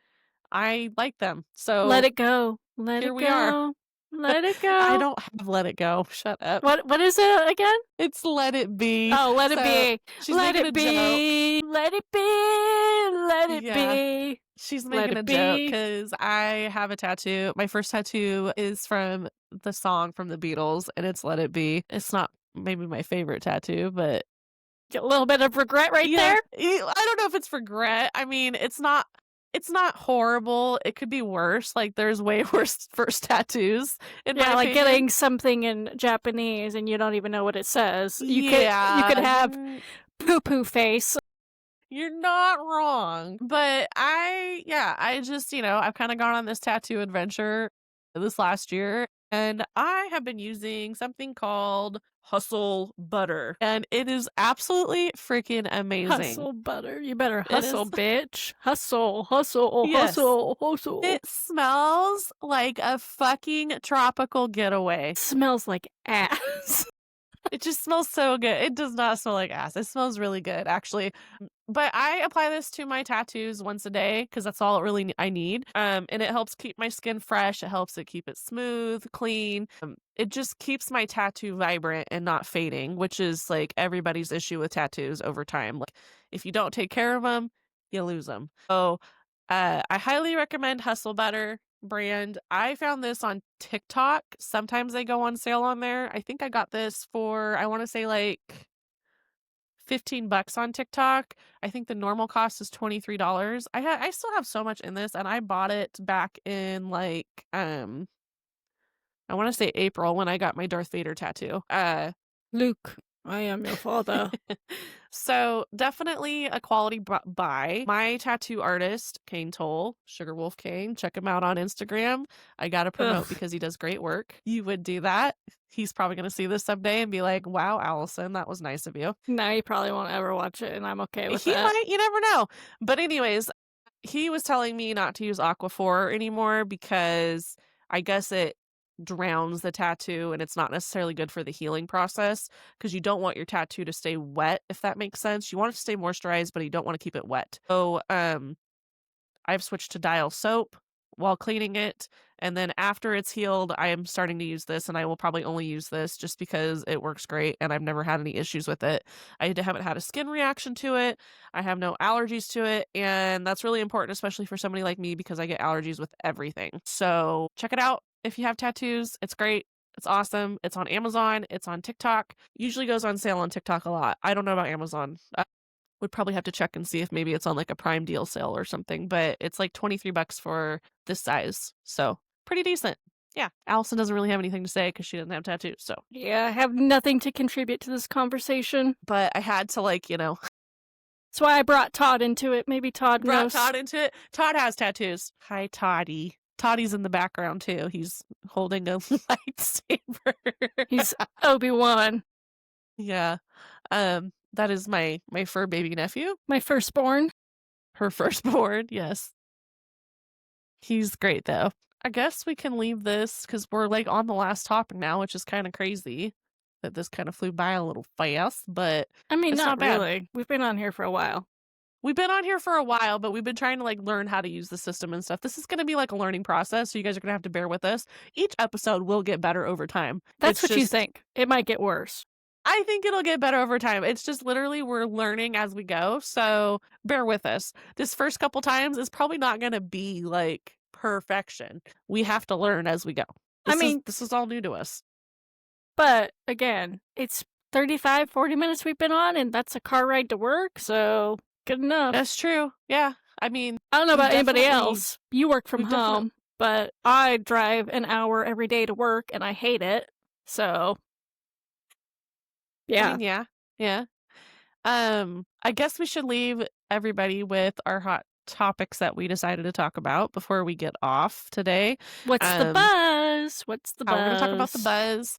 I like them. Let So it go. Let here it we are. go. Let it I go. don't have Let It Go. Shut up. What is it again? It's Let It Be. Oh, let it So, be. she's Let making a it joke. be. Let it be. Let it Yeah. be. She's Let making a it joke be. because I have a tattoo. My first tattoo is from the song from the Beatles, and it's Let It Be. It's not maybe my favorite tattoo, but Get a little bit of regret right yeah, there. I don't know if it's regret. I mean, it's not horrible. It could be worse. Like there's way worse first tattoos in my Yeah, like opinion. getting something in Japanese and you don't even know what it says. You could Yeah, have poo poo face. you're not wrong. But I just, I've kind of gone on this tattoo adventure this last year, and I have been using something called Hustle Butter, and it is absolutely freaking amazing. Hustle butter. You better It hustle, is, bitch. Hustle, hustle, yes, hustle, hustle. it smells like a fucking tropical getaway. Smells like ass. It just smells so good. It does not smell like ass. It smells really good, actually. But I apply this to my tattoos once a day because that's all it really I need. And it helps keep my skin fresh. It helps it keep it smooth, clean. It just keeps my tattoo vibrant and not fading, which is like everybody's issue with tattoos over time. Like if you don't take care of them, you lose them. So I highly recommend Hustle Butter brand. I found this on TikTok. Sometimes they go on sale on there. I think I got this for, I want to say like $15 on TikTok. I think the normal cost is $23. I still have so much in this, and I bought it back in like I want to say April when I got my Darth Vader tattoo. Luke, I am your father. So definitely a quality buy. My tattoo artist, Kane Toll, Sugar Wolf Kane, check him out on Instagram. I gotta promote Ugh. because he does great work. You would do that. He's probably gonna see this someday and be like, "Wow, Allison, that was nice of you." No, you probably won't ever watch it, and I'm okay with He that. might, you never know. But anyways, he was telling me not to use Aquaphor anymore because I guess it drowns the tattoo and it's not necessarily good for the healing process because you don't want your tattoo to stay wet, if that makes sense. You want it to stay moisturized, but you don't want to keep it wet. So, I've switched to Dial soap while cleaning it. And then after it's healed, I am starting to use this, and I will probably only use this just because it works great and I've never had any issues with it. I haven't had a skin reaction to it. I have no allergies to it. And that's really important, especially for somebody like me, because I get allergies with everything. So check it out if you have tattoos. It's great. It's awesome. It's on Amazon. It's on TikTok. Usually goes on sale on TikTok a lot. I don't know about Amazon. Would probably have to check and see if maybe it's on like a Prime deal sale or something, but it's like $23 for this size. So pretty decent. Yeah. Allison doesn't really have anything to say because she doesn't have tattoos. So, Yeah, I have nothing to contribute to this conversation. but I had to That's why I brought Todd into it. Maybe Todd brought knows. Todd into it. Todd has tattoos. Hi, Toddy. Toddy's in the background too. He's holding a lightsaber. He's Obi-Wan, Yeah. That is my fur baby nephew. my firstborn. Her firstborn. Yes. He's great though. I guess we can leave this because we're like on the last topic now, which is kind of crazy that this kind of flew by a little fast, but I mean, it's not not bad. really. We've been on here for a while. We've been on here for a while, but we've been trying to like learn how to use the system and stuff. This is going to be like a learning process, so you guys are going to have to bear with us. Each episode will get better over time. That's It's what you just, think. It might get worse. I think it'll get better over time. It's just literally we're learning as we go, so bear with us. This first couple times is probably not going to be like perfection. We have to learn as we go. I mean, This is all new to us. but again, it's 35, 40 minutes we've been on, and that's a car ride to work, so good enough. That's true. Yeah. I mean, I don't know about anybody definitely- else. You work from we've definitely- home, but I drive an hour every day to work, and I hate it. So, yeah. I mean, yeah. Yeah. I guess we should leave everybody with our hot topics that we decided to talk about before we get off today. What's the buzz? What's the buzz? We're going to talk about the buzz.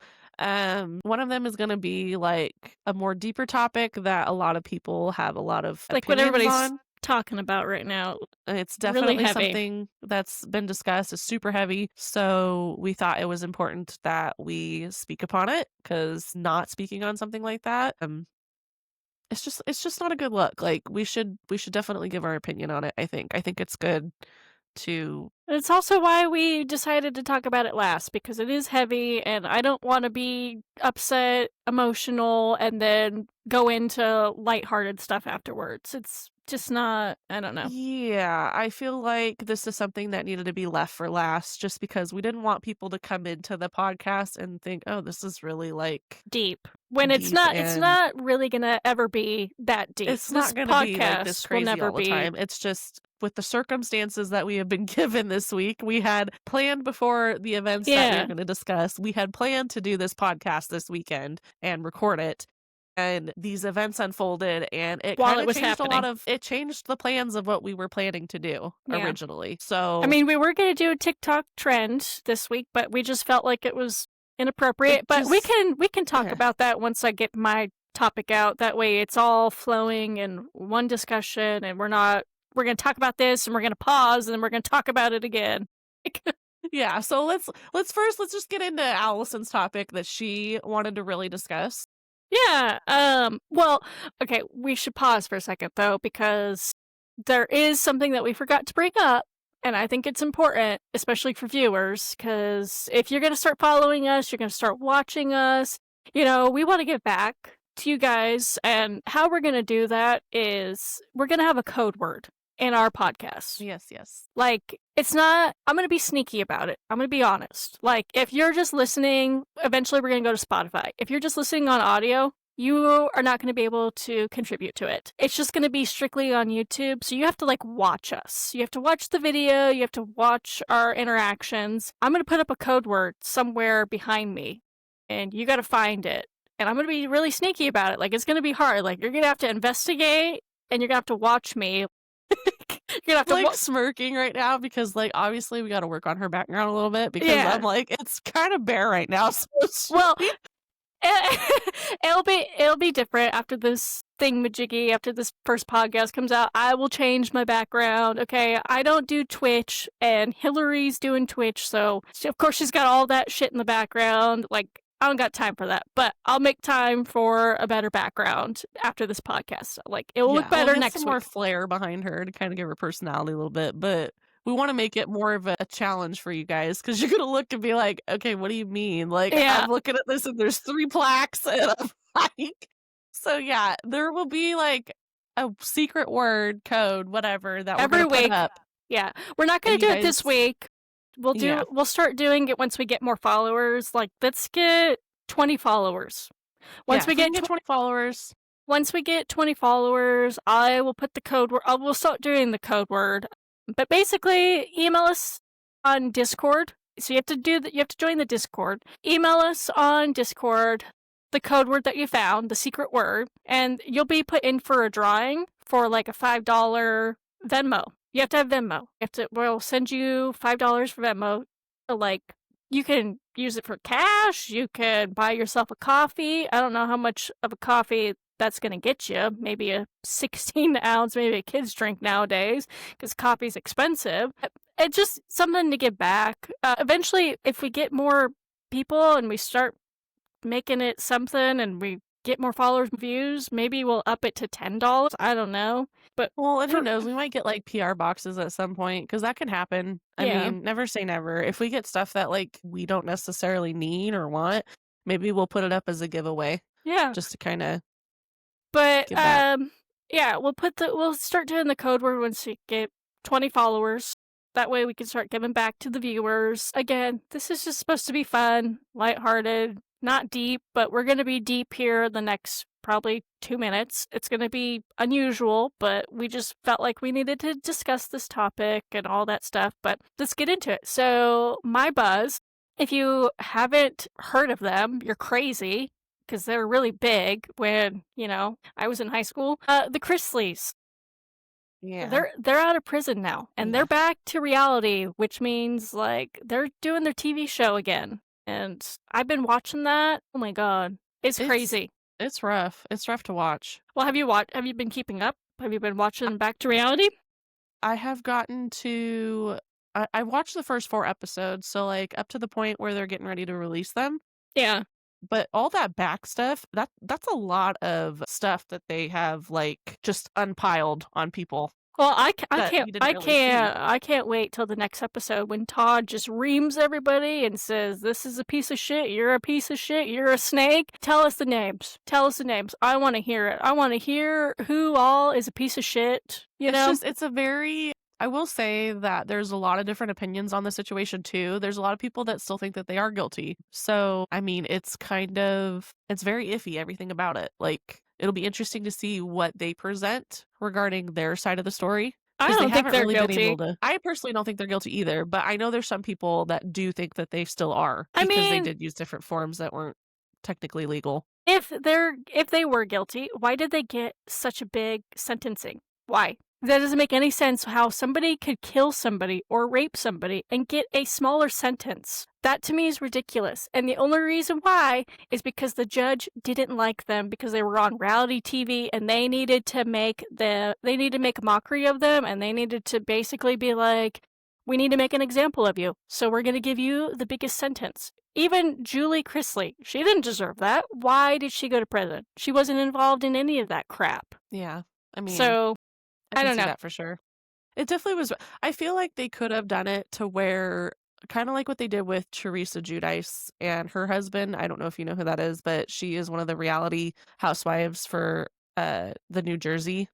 One of them is going to be like a more deeper topic that a lot of people have a lot of Like what opinions everybody's on. talking about right now. And it's Really definitely heavy. something that's been discussed. It's super heavy. So we thought it was important that we speak upon it because not speaking on something like that, it's just not a good look. Like we should definitely give our opinion on it. I think it's good to. It's also why we decided to talk about it last, because it is heavy and I don't want to be upset, emotional, and then go into lighthearted stuff afterwards. It's just not, I don't know. Yeah, I feel like this is something that needed to be left for last just because we didn't want people to come into the podcast and think, "Oh, this is really, like, Deep. When deep," it's and not really gonna ever be that deep. it's This not gonna be, like, this podcast will crazy never all the be. time. It's just with the circumstances that we have been given this week, we had planned before the events that we are Yeah. gonna discuss, we had planned to do this podcast this weekend and record it, and these events unfolded, and it While it kinda was changed happening. it changed the plans of what we were planning to do Yeah. originally, I so mean, we were gonna do a TikTok trend this week, but we just felt like it was it inappropriate. But just we can talk yeah. about that once I get my topic out. That way it's all flowing in one discussion and we're gonna talk about this and we're gonna pause and then we're gonna talk about it again. Yeah, so let's just get into Allison's topic that she wanted to really discuss. Yeah, well, okay, we should pause for a second though, because there is something that we forgot to bring up, and I think it's important, especially for viewers, because if you're gonna start following us, you're gonna start watching us, we want to give back to you guys, and how we're gonna do that is we're gonna have a code word in our podcast. Yes, yes. Like, it's not, I'm gonna be sneaky about it. I'm gonna be honest. Like, if you're just listening, eventually we're gonna go to Spotify. If you're just listening on audio, you are not gonna be able to contribute to it. It's just gonna be strictly on YouTube, so you have to, like, watch us. You have to watch the video, you have to watch our interactions. I'm gonna put up a code word somewhere behind me, and you gotta find it. And I'm gonna be really sneaky about it. Like, it's gonna be hard. Like, you're gonna have to investigate, and you're gonna have to watch me. You're gonna have to Like smirking right now because like obviously we got to work on her background a little bit because Yeah. I'm like it's kind of bare right now. So Well, it'll be different after this thingamajiggy, after this first podcast comes out. I will change my background. Okay, I don't do Twitch, and Hillary's doing Twitch, so of course she's got all that shit in the background. Like, I don't got time for that, but I'll make time for a better background after this podcast. Like, it will look better get next some more week. flair behind her to kind of give her personality a little bit, but we want to make it more of a challenge for you guys because you're gonna look and be like, okay, what do you mean? Like Yeah. I'm looking at this and there's 3 plaques and I'm like, so yeah, there will be like a secret word code, whatever that Every we're gonna week. put up. Yeah, we're not gonna And do you it this guys- week. We'll start doing it once we get more followers. Like, let's get 20 followers. Once Yeah, we if get 20 followers, once we get 20 followers, I will put the code word. I will start doing the code word. But basically, email us on Discord. So you have to you have to join the Discord. Email us on Discord the code word that you found, the secret word, and you'll be put in for a drawing for like a $5 Venmo. You have to have Venmo. We'll send you $5 for Venmo. Like, you can use it for cash. You can buy yourself a coffee. I don't know how much of a coffee that's going to get you. Maybe a 16 ounce, maybe a kid's drink nowadays, because coffee's expensive. It's just something to give back. Eventually, if we get more people and we start making it something and we get more followers and views, maybe we'll up it to $10. I don't know. But well, and who knows? We might get like PR boxes at some point because that can happen. I Yeah. mean, never say never. If we get stuff that like we don't necessarily need or want, maybe we'll put it up as a giveaway yeah. just to kind of. But give back. yeah, we'll start doing the code word once we get 20 followers. That way we can start giving back to the viewers. Again, this is just supposed to be fun, lighthearted, not deep, but we're going to be deep here the next probably 2 minutes. It's going to be unusual, but we just felt like we needed to discuss this topic and all that stuff. But let's get into it. So, My Buzz, if you haven't heard of them, you're crazy, because they were really big when, I was in high school. The Chrisleys. Yeah. They're out of prison now, and they're back to reality, which means like they're doing their TV show again. And I've been watching that. Oh my god, it's crazy. It's rough. It's rough to watch. Well, have you been keeping up? Have you been watching Back to Reality? I have gotten to. I watched the first 4 episodes, so like up to the point where they're getting ready to release them. Yeah. But all that back stuff, that's a lot of stuff that they have like just unpiled on people. Well, that he didn't really see. I can't wait till the next episode when Todd just reams everybody and says, "This is a piece of shit. You're a piece of shit. You're a snake." Tell us the names. Tell us the names. I want to hear it. I want to hear who all is a piece of shit. You It's know? just it's a very I will say that there's a lot of different opinions on the situation too. There's a lot of people that still think that they are guilty. So, I mean, it's very iffy, everything about it. Like, it'll be interesting to see what they present regarding their side of the story I because they don't think haven't they're really been able guilty. to. I personally don't think they're guilty either, but I know there's some people that do think that they still are I because they mean, did use different forms that weren't technically legal. if they were guilty, why did they get such a big sentencing? Why? That doesn't make any sense how somebody could kill somebody or rape somebody and get a smaller sentence. That to me is ridiculous. And the only reason why is because the judge didn't like them because they were on reality TV and they needed to make a mockery of them and they needed to basically be like, we need to make an example of you. So we're going to give you the biggest sentence. Even Julie Chrisley, she didn't deserve that. Why did she go to prison? She wasn't involved in any of that crap. Yeah. I mean, So, I I can don't see know. that for sure. It definitely was. I feel like they could have done it to where, kind of like what they did with Teresa Giudice and her husband. I don't know if you know who that is, but she is one of the reality housewives for the New Jersey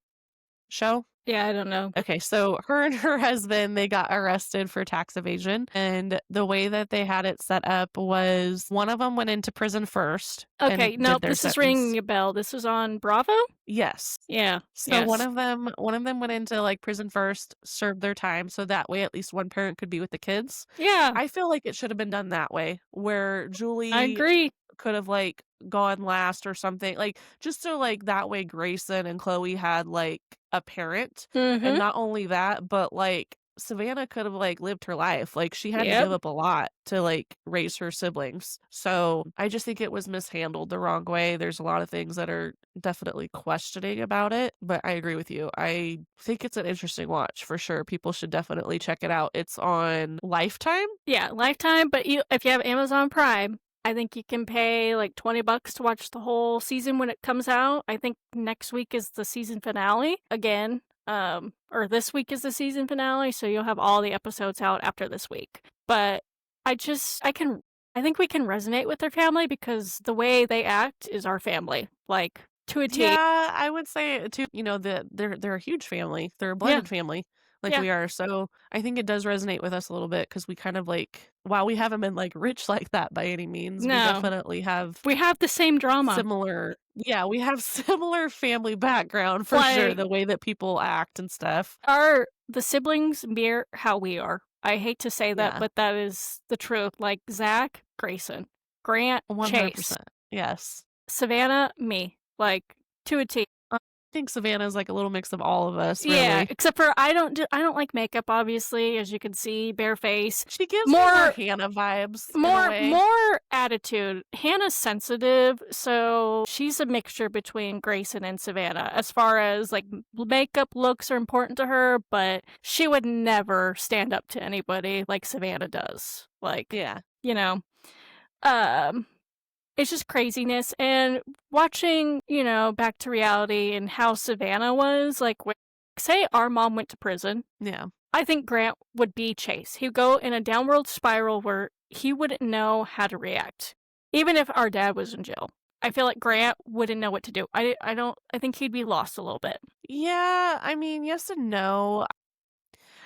show. Yeah, I don't know. Okay, so her and her husband, they got arrested for tax evasion, and the way that they had it set up was one of them went into prison first and Okay, did nope, their this is sentence. ringing a bell. This was on Bravo? Yes. Yeah, So one yes. of them went into like prison first, served their time, so that way at least one parent could be with the kids. Yeah, I feel like it should have been done that way, where I Julie agree. could have like gone last or something, like just so like that way Grayson and Chloe had like a parent, and Mm-hmm. not only that, but like Savannah could have like lived her life. Like she had to Yep. give up a lot to like raise her siblings. So I just think it was mishandled the wrong way. There's a lot of things that are definitely questioning about it, but I agree with you. I think it's an interesting watch for sure. People should definitely check it out. It's on Lifetime. Yeah, Lifetime, but if you have Amazon Prime, I think you can pay like $20 to watch the whole season when it comes out. I think next week is the season finale again. Or this week is the season finale, so you'll have all the episodes out after this week. But I think we can resonate with their family because the way they act is our family, like to a T. Yeah, I would say too, they're a huge family. They're a Yeah, blended family like yeah. we are. So I think it does resonate with us a little bit because we kind of like, while we haven't been like rich like that by any means, we No, definitely have we have the same drama. we have similar family background for sure, Like the way that people act and stuff. the siblings mirror how we are. I hate to say that, Yeah, but that is the truth. Like Zach, Grayson, Grant, Chase, 100%. Yes. Savannah, me. Like to a T. I think Savannah's like a little mix of all of us, Yeah, really. except for I don't like makeup, obviously, as you can see, bare face. She gives me more More Hannah vibes in a way. more attitude. Hannah's sensitive, so she's a mixture between Grayson and Savannah. As far as like makeup looks are important to her, but she would never stand up to anybody like Savannah does. Like, Yeah. you know, um it's just craziness and watching, back to reality and how Savannah was like say our mom went to prison. Yeah. I think Grant would be Chase. He'd go in a downward spiral where he wouldn't know how to react. Even if our dad was in jail. I feel like Grant wouldn't know what to do. I think he'd be lost a little bit. Yeah, I mean, yes and no.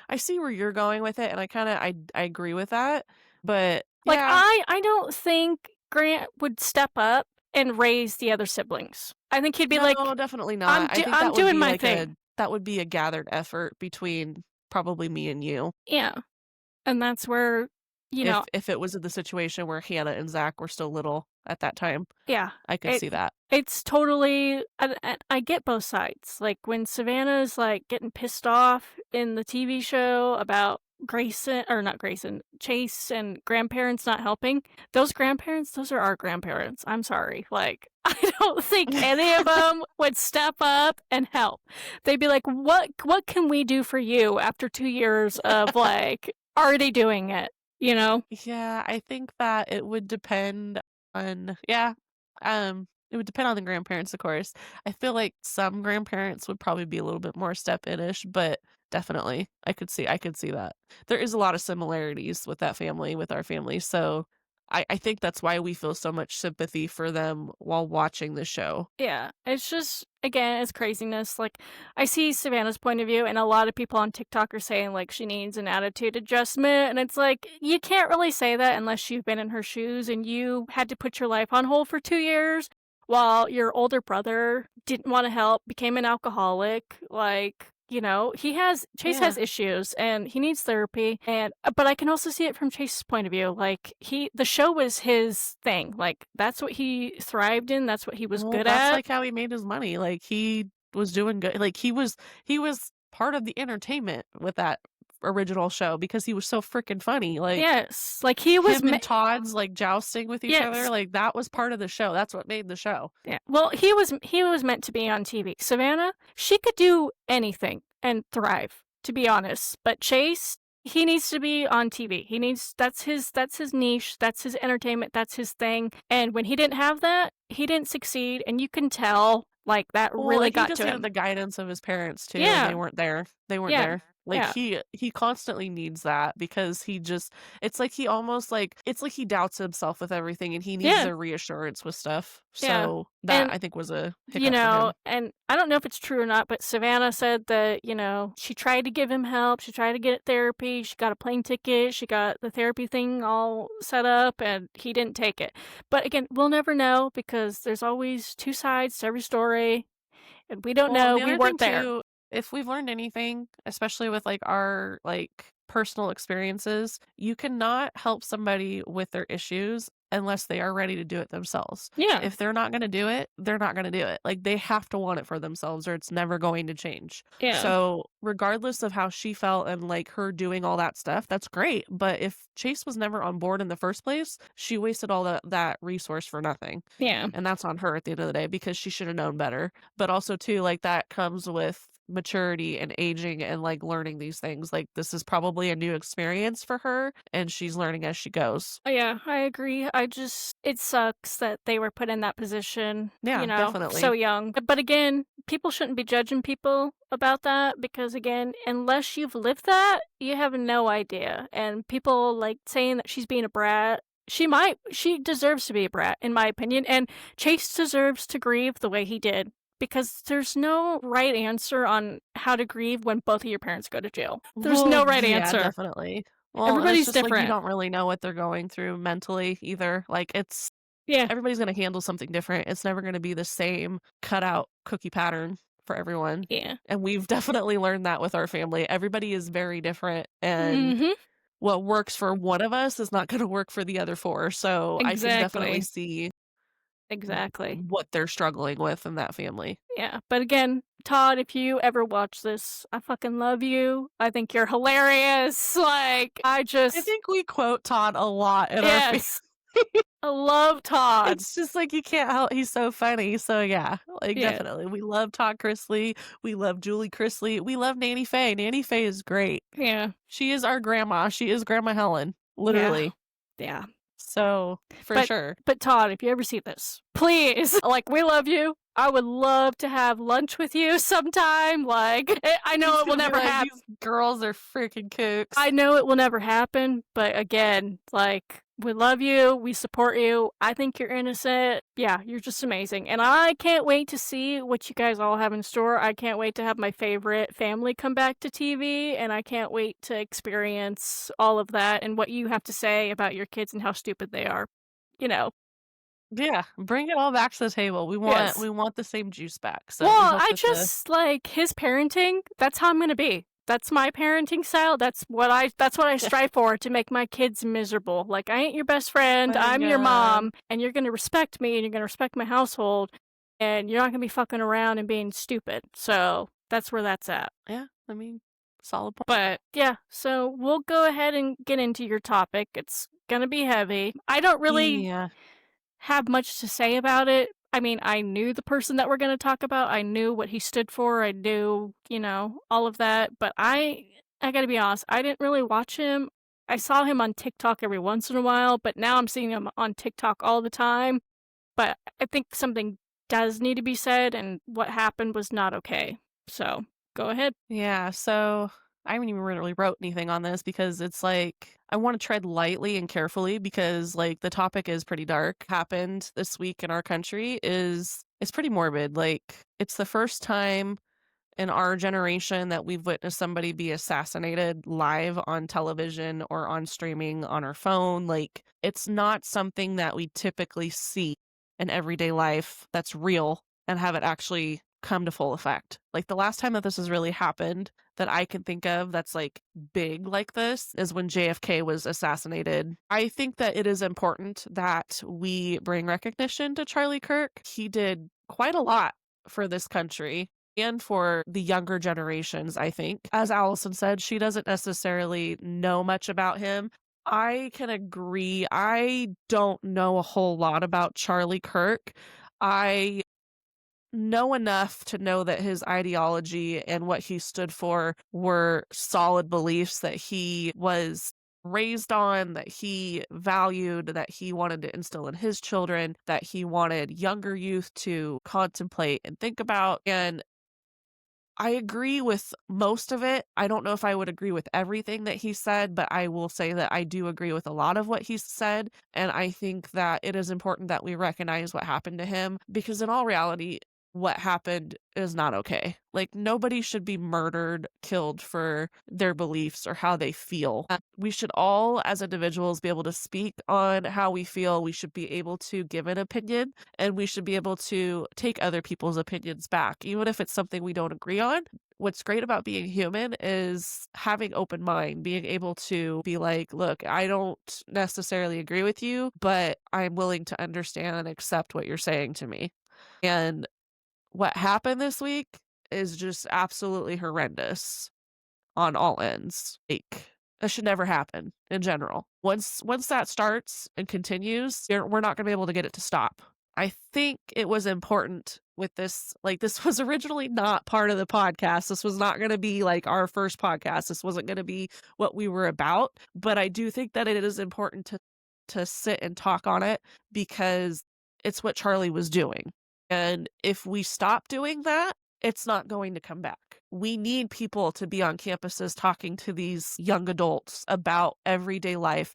I see where you're going with it, and I agree with that. But Like yeah, I don't think Grant would step up and raise the other siblings. I think he'd be like, no, definitely not. I think I'm that would doing be my like thing. that would be a gathered effort between probably me and you. Yeah. And that's where, you know, If it was in the situation where Hannah and Zach were still little at that time, yeah, I could it see that. it's totally. I get both sides. Like when Savannah's like getting pissed off in the TV show about Grayson or not Grayson, Chase and grandparents not helping. Those grandparents, those are our grandparents. I'm sorry. Like I don't think any of them would step up and help. They'd be like, "What can we do for you after 2 years of like already doing it?" You know? Yeah, I think that it would depend on, yeah. It would depend on the grandparents, of course. I feel like some grandparents would probably be a little bit more step-in-ish, but definitely, I could see that. There is a lot of similarities with that family, with our family, so I think that's why we feel so much sympathy for them while watching the show. Yeah, it's just again, it's craziness. Like I see Savannah's point of view and a lot of people on TikTok are saying like she needs an attitude adjustment and it's like you can't really say that unless you've been in her shoes and you had to put your life on hold for 2 years while your older brother didn't want to help, became an alcoholic, like Chase Yeah. has issues and he needs therapy and but I can also see it from Chase's point of view. Like the show was his thing. Like that's what he thrived in, that's what he was Well, good that's, at. like, how he made his money, like, he was doing good like, he was part of the entertainment with that original show because he was so freaking funny, like, Yes, like he was him me and Todd's, like, jousting with each other, yes. like, that was part of the show, that's what made the show. Yeah. Well, he was meant to be on TV. Savannah, she could do anything and thrive, to be honest. But Chase, he needs to be on TV. He needs that's his niche, that's his entertainment, that's his thing. And when he didn't have that, he didn't succeed, and you can tell like that Well, really and he got just to needed him. the guidance of his parents too, and they Yeah. weren't there. They weren't Yeah. there. Like, Yeah. he constantly needs that because he just it's like he almost, like it's like he doubts himself with everything, and he needs Yeah. the reassurance with stuff. Yeah. So, that And I think was a hiccup for him. and I don't know if it's true or not, but Savannah said that, she tried to give him help. She tried to get therapy. She got a plane ticket. She got the therapy thing all set up, and he didn't take it. But again, we'll never know because there's always two sides to every story, and we don't Well, and know. the We other thing weren't there. too, if we've learned anything, especially with, like, our, like, personal experiences, you cannot help somebody with their issues unless they are ready to do it themselves. Yeah. If they're not gonna do it, they're not gonna do it. Like, they have to want it for themselves or it's never going to change. Yeah. So, regardless of how she felt and, like, her doing all that stuff, that's great, but if Chase was never on board in the first place, she wasted all that resource for nothing. Yeah. And that's on her at the end of the day because she should have known better. But also too, like, that comes with maturity and aging and, like, learning these things. Like, this is probably a new experience for her, and she's learning as she goes. Yeah, I agree. It sucks that they were put in that position, Yeah, so definitely. young. But again, people shouldn't be judging people about that because, again, unless you've lived that, you have no idea. And people like saying that she's being a brat. She deserves to be a brat, in my opinion. And Chase deserves to grieve the way he did because there's no right answer on how to grieve when both of your parents go to jail. There's Well, no right yeah, answer. definitely. Well, and it's Everybody's just like you different. don't really know what they're going through mentally either. Like, it's Yeah. everybody's gonna handle something different. It's never gonna be the same cutout cookie pattern for everyone. Yeah. And we've definitely learned that with our family. Everybody is very different, and Mhm. what works for one of us is not gonna work for the other 4, so I can definitely Exactly. see Exactly. what they're struggling with in that family. Yeah, but again, Todd, if you ever watch this, I fucking love you. I think you're hilarious. Like, I think we quote Todd a lot in our family. yes, I love Todd. It's just like you can't help he's so funny, so yeah, like, Yeah, definitely. We love Todd Chrisley, we love Julie Chrisley, we love Nanny Faye. Nanny Faye is great. yeah, She is our grandma, she is Grandma Helen, yeah, literally. yeah. So, for But sure. but Todd, if you ever see this, please, like, we love you. I would love to have lunch with you sometime. Like, I know He's it will gonna be never like, happen. "These girls are freaking kooks." I know it will never happen, but again, like, we love you, we support you. I think you're innocent. Yeah, you're just amazing. And I can't wait to see what you guys all have in store. I can't wait to have my favorite family come back to TV, and I can't wait to experience all of that and what you have to say about your kids and how stupid they are. You know. Yeah, bring it all back to the table. We want Yes. we want the same juice back, so we Well, hope I that the just like his parenting, that's how I'm gonna be. That's my parenting style. That's what I strive for to make my kids miserable. Like I ain't your best friend, like, I'm your mom, and you're gonna respect me and you're gonna respect my household and you're not gonna be fucking around and being stupid. So that's where that's at. yeah, I mean, solid point. But yeah, so we'll go ahead and get into your topic. It's gonna be heavy. I don't really Yeah. have much to say about it. I mean, I knew the person that we're going to talk about. I knew what he stood for. I knew, all of that. But I got to be honest, I didn't really watch him. I saw him on TikTok every once in a while, but now I'm seeing him on TikTok all the time. but I think something does need to be said, and what happened was not okay. So, go ahead. Yeah, so I haven't even really wrote anything on this because it's like I want to tread lightly and carefully because like the topic is pretty dark. Happened this week in our country is it's pretty morbid. Like it's the first time in our generation that we've witnessed somebody be assassinated live on television or on streaming on our phone. Like, it's not something that we typically see in everyday life that's real and have it actually come to full effect. Like, the last time that this has really happened that I can think of that's like big like this is when JFK was assassinated. I think that it is important that we bring recognition to Charlie Kirk. He did quite a lot for this country and for the younger generations, I think. As Allison said, she doesn't necessarily know much about him. I can agree. I don't know a whole lot about Charlie Kirk. I know enough to know that his ideology and what he stood for were solid beliefs that he was raised on, that he valued, that he wanted to instill in his children, that he wanted younger youth to contemplate and think about. And I agree with most of it. I don't know if I would agree with everything that he said, but I will say that I do agree with a lot of what he said. And I think that it is important that we recognize what happened to him because, in all reality, what happened is not okay. Like, nobody should be murdered, killed for their beliefs or how they feel. We should all, as individuals, be able to speak on how we feel. We should be able to give an opinion and we should be able to take other people's opinions back, even if it's something we don't agree on. What's great about being human is having open mind, being able to be like, look, I don't necessarily agree with you, but I'm willing to understand and accept what you're saying to me. And what happened this week is just absolutely horrendous on all ends. Like, that should never happen in general. Once that starts and continues, we're not gonna be able to get it to stop. I think it was important with this, like, this was originally not part of the podcast. This was not gonna be, like, our first podcast. This wasn't gonna be what we were about, but I do think that it is important to sit and talk on it because it's what Charlie was doing. And if we stop doing that, it's not going to come back. We need people to be on campuses talking to these young adults about everyday life,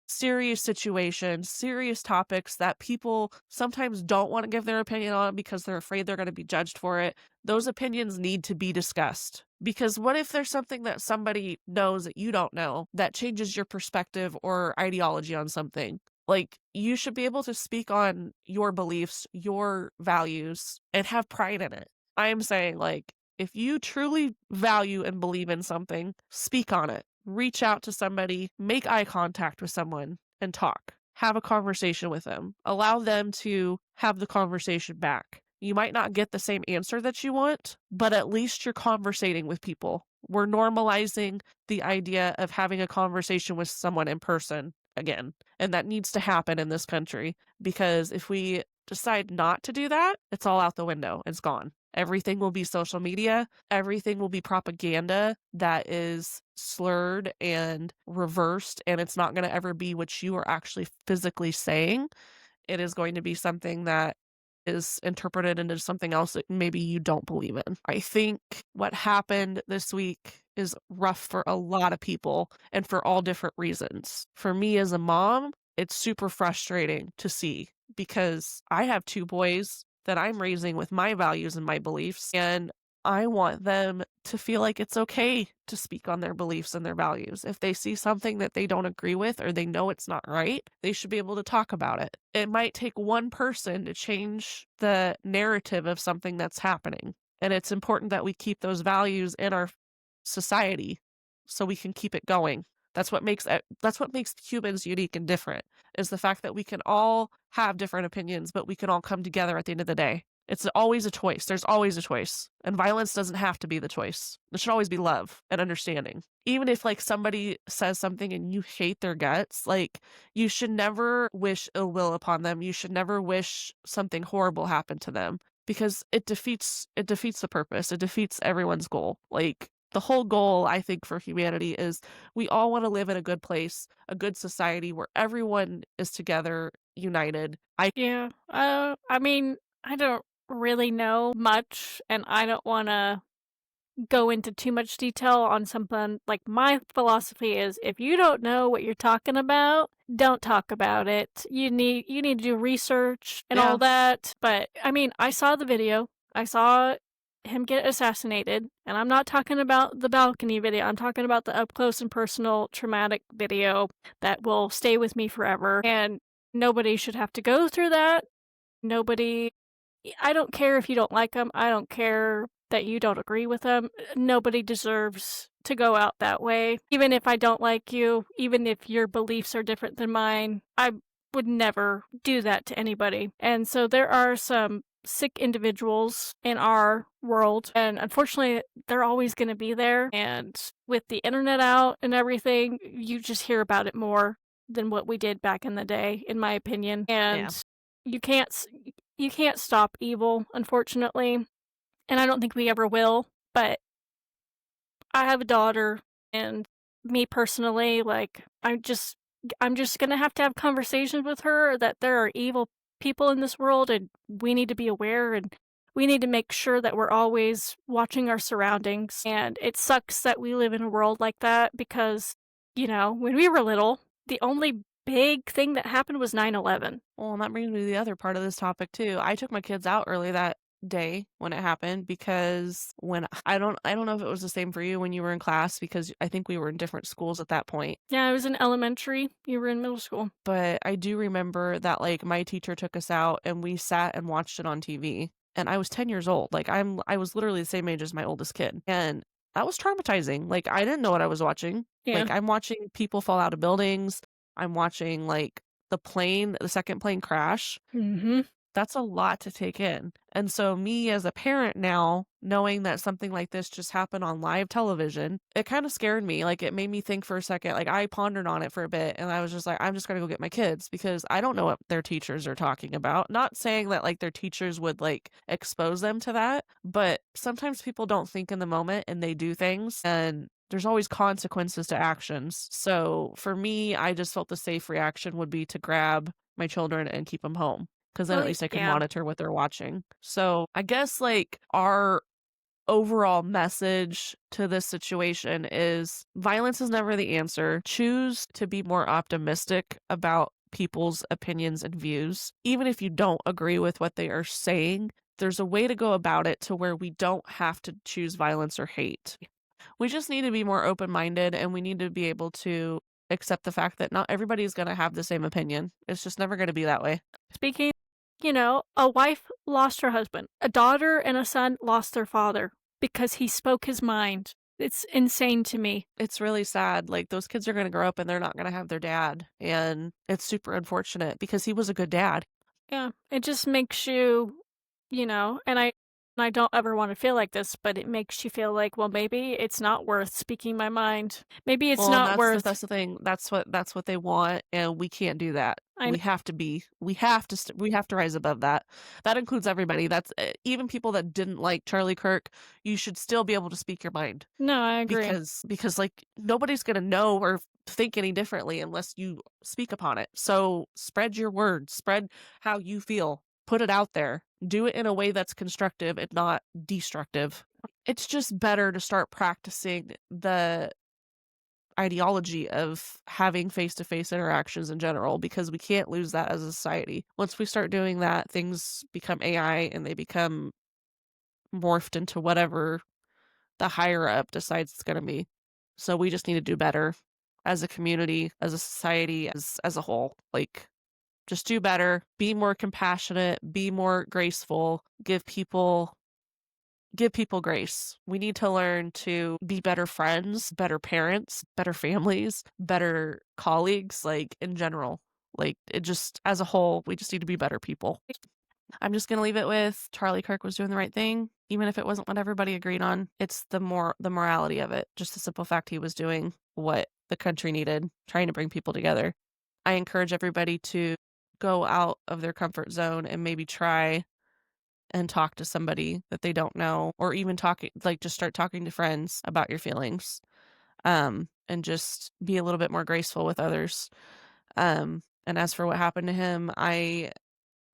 serious situations, serious topics that people sometimes don't want to give their opinion on because they're afraid they're going to be judged for it. Those opinions need to be discussed. Because what if there's something that somebody knows that you don't know that changes your perspective or ideology on something? Like, you should be able to speak on your beliefs, your values, and have pride in it. I am saying, like, if you truly value and believe in something, speak on it. Reach out to somebody, make eye contact with someone, and talk. Have a conversation with them. Allow them to have the conversation back. You might not get the same answer that you want, but at least you're conversating with people. We're normalizing the idea of having a conversation with someone in person again. And that needs to happen in this country because if we decide not to do that, it's all out the window. It's gone. Everything will be social media. Everything will be propaganda that is slurred and reversed, and it's not going to ever be what you are actually physically saying. It is going to be something that is interpreted into something else that maybe you don't believe in. I think what happened this week is rough for a lot of people and for all different reasons. For me as a mom, it's super frustrating to see because I have two boys that I'm raising with my values and my beliefs, and I want them to feel like it's okay to speak on their beliefs and their values. If they see something that they don't agree with or they know it's not right, they should be able to talk about it. It might take one person to change the narrative of something that's happening. And it's important that we keep those values in our society so we can keep it going. That's what makes humans unique and different is the fact that we can all have different opinions, but we can all come together at the end of the day. It's always a choice. There's always a choice. And violence doesn't have to be the choice. It should always be love and understanding. Even if like somebody says something and you hate their guts, like you should never wish ill will upon them. You should never wish something horrible happen to them because it defeats the purpose. It defeats everyone's goal. Like the whole goal, I think, for humanity is we all want to live in a good place, a good society where everyone is together united. I Yeah. I mean, I don't really know much, and I don't wanna go into too much detail on something. Like, my philosophy is if you don't know what you're talking about, don't talk about it. You need to do research and all Yeah, that. But I mean, I saw the video. I saw him get assassinated, and I'm not talking about the balcony video. I'm talking about the up close and personal traumatic video that will stay with me forever. And nobody should have to go through that. Nobody I don't care if you don't like them. I don't care that you don't agree with them. Nobody deserves to go out that way. Even if I don't like you, even if your beliefs are different than mine, I would never do that to anybody. And so there are some sick individuals in our world, and unfortunately, they're always going to be there. And with the internet out and everything, you just hear about it more than what we did back in the day, in my opinion. yeah. And you can't you can't stop evil, unfortunately, and I don't think we ever will, but I have a daughter, and me personally, like, I'm just gonna have to have conversations with her that there are evil people in this world, and we need to be aware, and we need to make sure that we're always watching our surroundings, and it sucks that we live in a world like that because, when we were little, the only big thing that happened was 9/11. Well, and that brings me to the other part of this topic too. I took my kids out early that day when it happened because when I don't know if it was the same for you when you were in class because I think we were in different schools at that point. Yeah, I was in elementary, you were in middle school. But I do remember that like my teacher took us out and we sat and watched it on TV. And I was 10 years old. Like I was literally the same age as my oldest kid. And that was traumatizing. Like I didn't know what I was watching. Yeah. Like I'm watching people fall out of buildings. I'm watching like the second plane crash. Mhm. That's a lot to take in. And so me as a parent now, knowing that something like this just happened on live television, it kind of scared me. Like it made me think for a second. Like I pondered on it for a bit and I was just like, I'm just gonna go get my kids because I don't know what their teachers are talking about. Not saying that like their teachers would like expose them to that, but sometimes people don't think in the moment and they do things and there's always consequences to actions. So for me, I just felt the safe reaction would be to grab my children and keep them home because then at Well, least I could yeah. monitor what they're watching. So I guess like our overall message to this situation is violence is never the answer. Choose to be more optimistic about people's opinions and views. Even if you don't agree with what they are saying, there's a way to go about it to where we don't have to choose violence or hate. We just need to be more open minded and we need to be able to accept the fact that not everybody is going to have the same opinion. It's just never going to be that way. Speaking, a wife lost her husband. A daughter and a son lost their father because he spoke his mind. It's insane to me. It's really sad. Like those kids are going to grow up and they're not going to have their dad. And it's super unfortunate because he was a good dad. Yeah, it just makes you, and I don't ever want to feel like this, but it makes you feel like, well, maybe it's not worth speaking my mind. Maybe it's Well, and not worth. that's the thing. That's what they want and we can't do that. I know. We have to rise above that. That includes everybody. That's even people that didn't like Charlie Kirk. You should still be able to speak your mind No, I agree. because like nobody's going to know or think any differently unless you speak upon it. So spread your words, spread how you feel, put it out there, do it in a way that's constructive and not destructive. It's just better to start practicing the ideology of having face-to-face interactions in general because we can't lose that as a society. Once we start doing that, things become AI and they become morphed into whatever the higher up decides it's going to be. So we just need to do better as a community, as a society, as a whole. Like just do better, be more compassionate, be more graceful, give people grace. We need to learn to be better friends, better parents, better families, better colleagues, like in general. Like it just as a whole, we just need to be better people. I'm just gonna leave it with Charlie Kirk was doing the right thing, even if it wasn't what everybody agreed on. It's the morality of it, just the simple fact he was doing what the country needed, trying to bring people together. I encourage everybody to go out of their comfort zone and maybe try and talk to somebody that they don't know, or even talking like just start talking to friends about your feelings. And just be a little bit more graceful with others. And as for what happened to him, I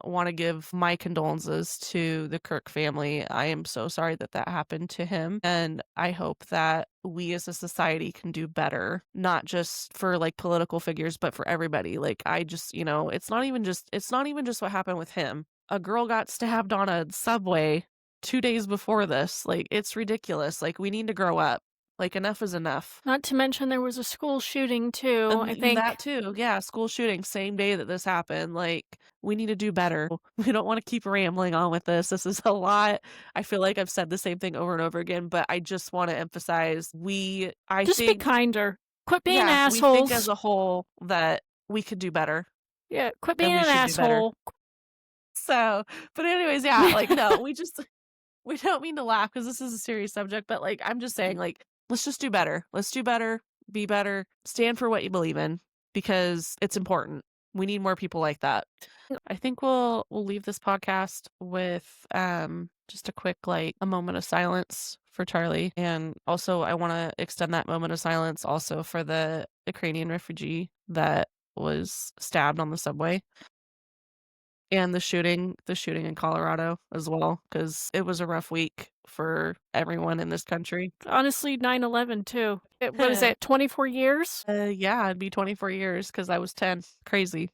want to give my condolences to the Kirk family. I am so sorry that that happened to him. And I hope that we as a society can do better, not just for like political figures, but for everybody. Like, I just, it's not even just what happened with him. A girl got stabbed on a subway 2 days before this. Like, it's ridiculous. Like, we need to grow up. Like, enough is enough. Not to mention there was a school shooting too, I That think. too, yeah, school shooting, same day that this happened, like, we need to do better. We don't wanna keep rambling on with this. This is a lot. I feel like I've said the same thing over and over again, but I just wanna emphasize I Just be think kinder. Quit being yeah, we think as assholes. a whole that we could do better, Yeah, quit and being we an should do better. asshole. So, but anyways, yeah, like, no, we don't mean to laugh because this is a serious subject, but, like, I'm just saying, like, let's just do better. Let's do better, be better, stand for what you believe in because it's important. We need more people like that. I think we'll leave this podcast with, just a quick, like, a moment of silence for Charlie, and also I wanna extend that moment of silence also for the Ukrainian refugee that was stabbed on the subway. And the shooting in Colorado as well, because it was a rough week for everyone in this country. Honestly, 9/11 too. What is it, 24 years? Yeah, it'd be 24 years because I was 10. Crazy.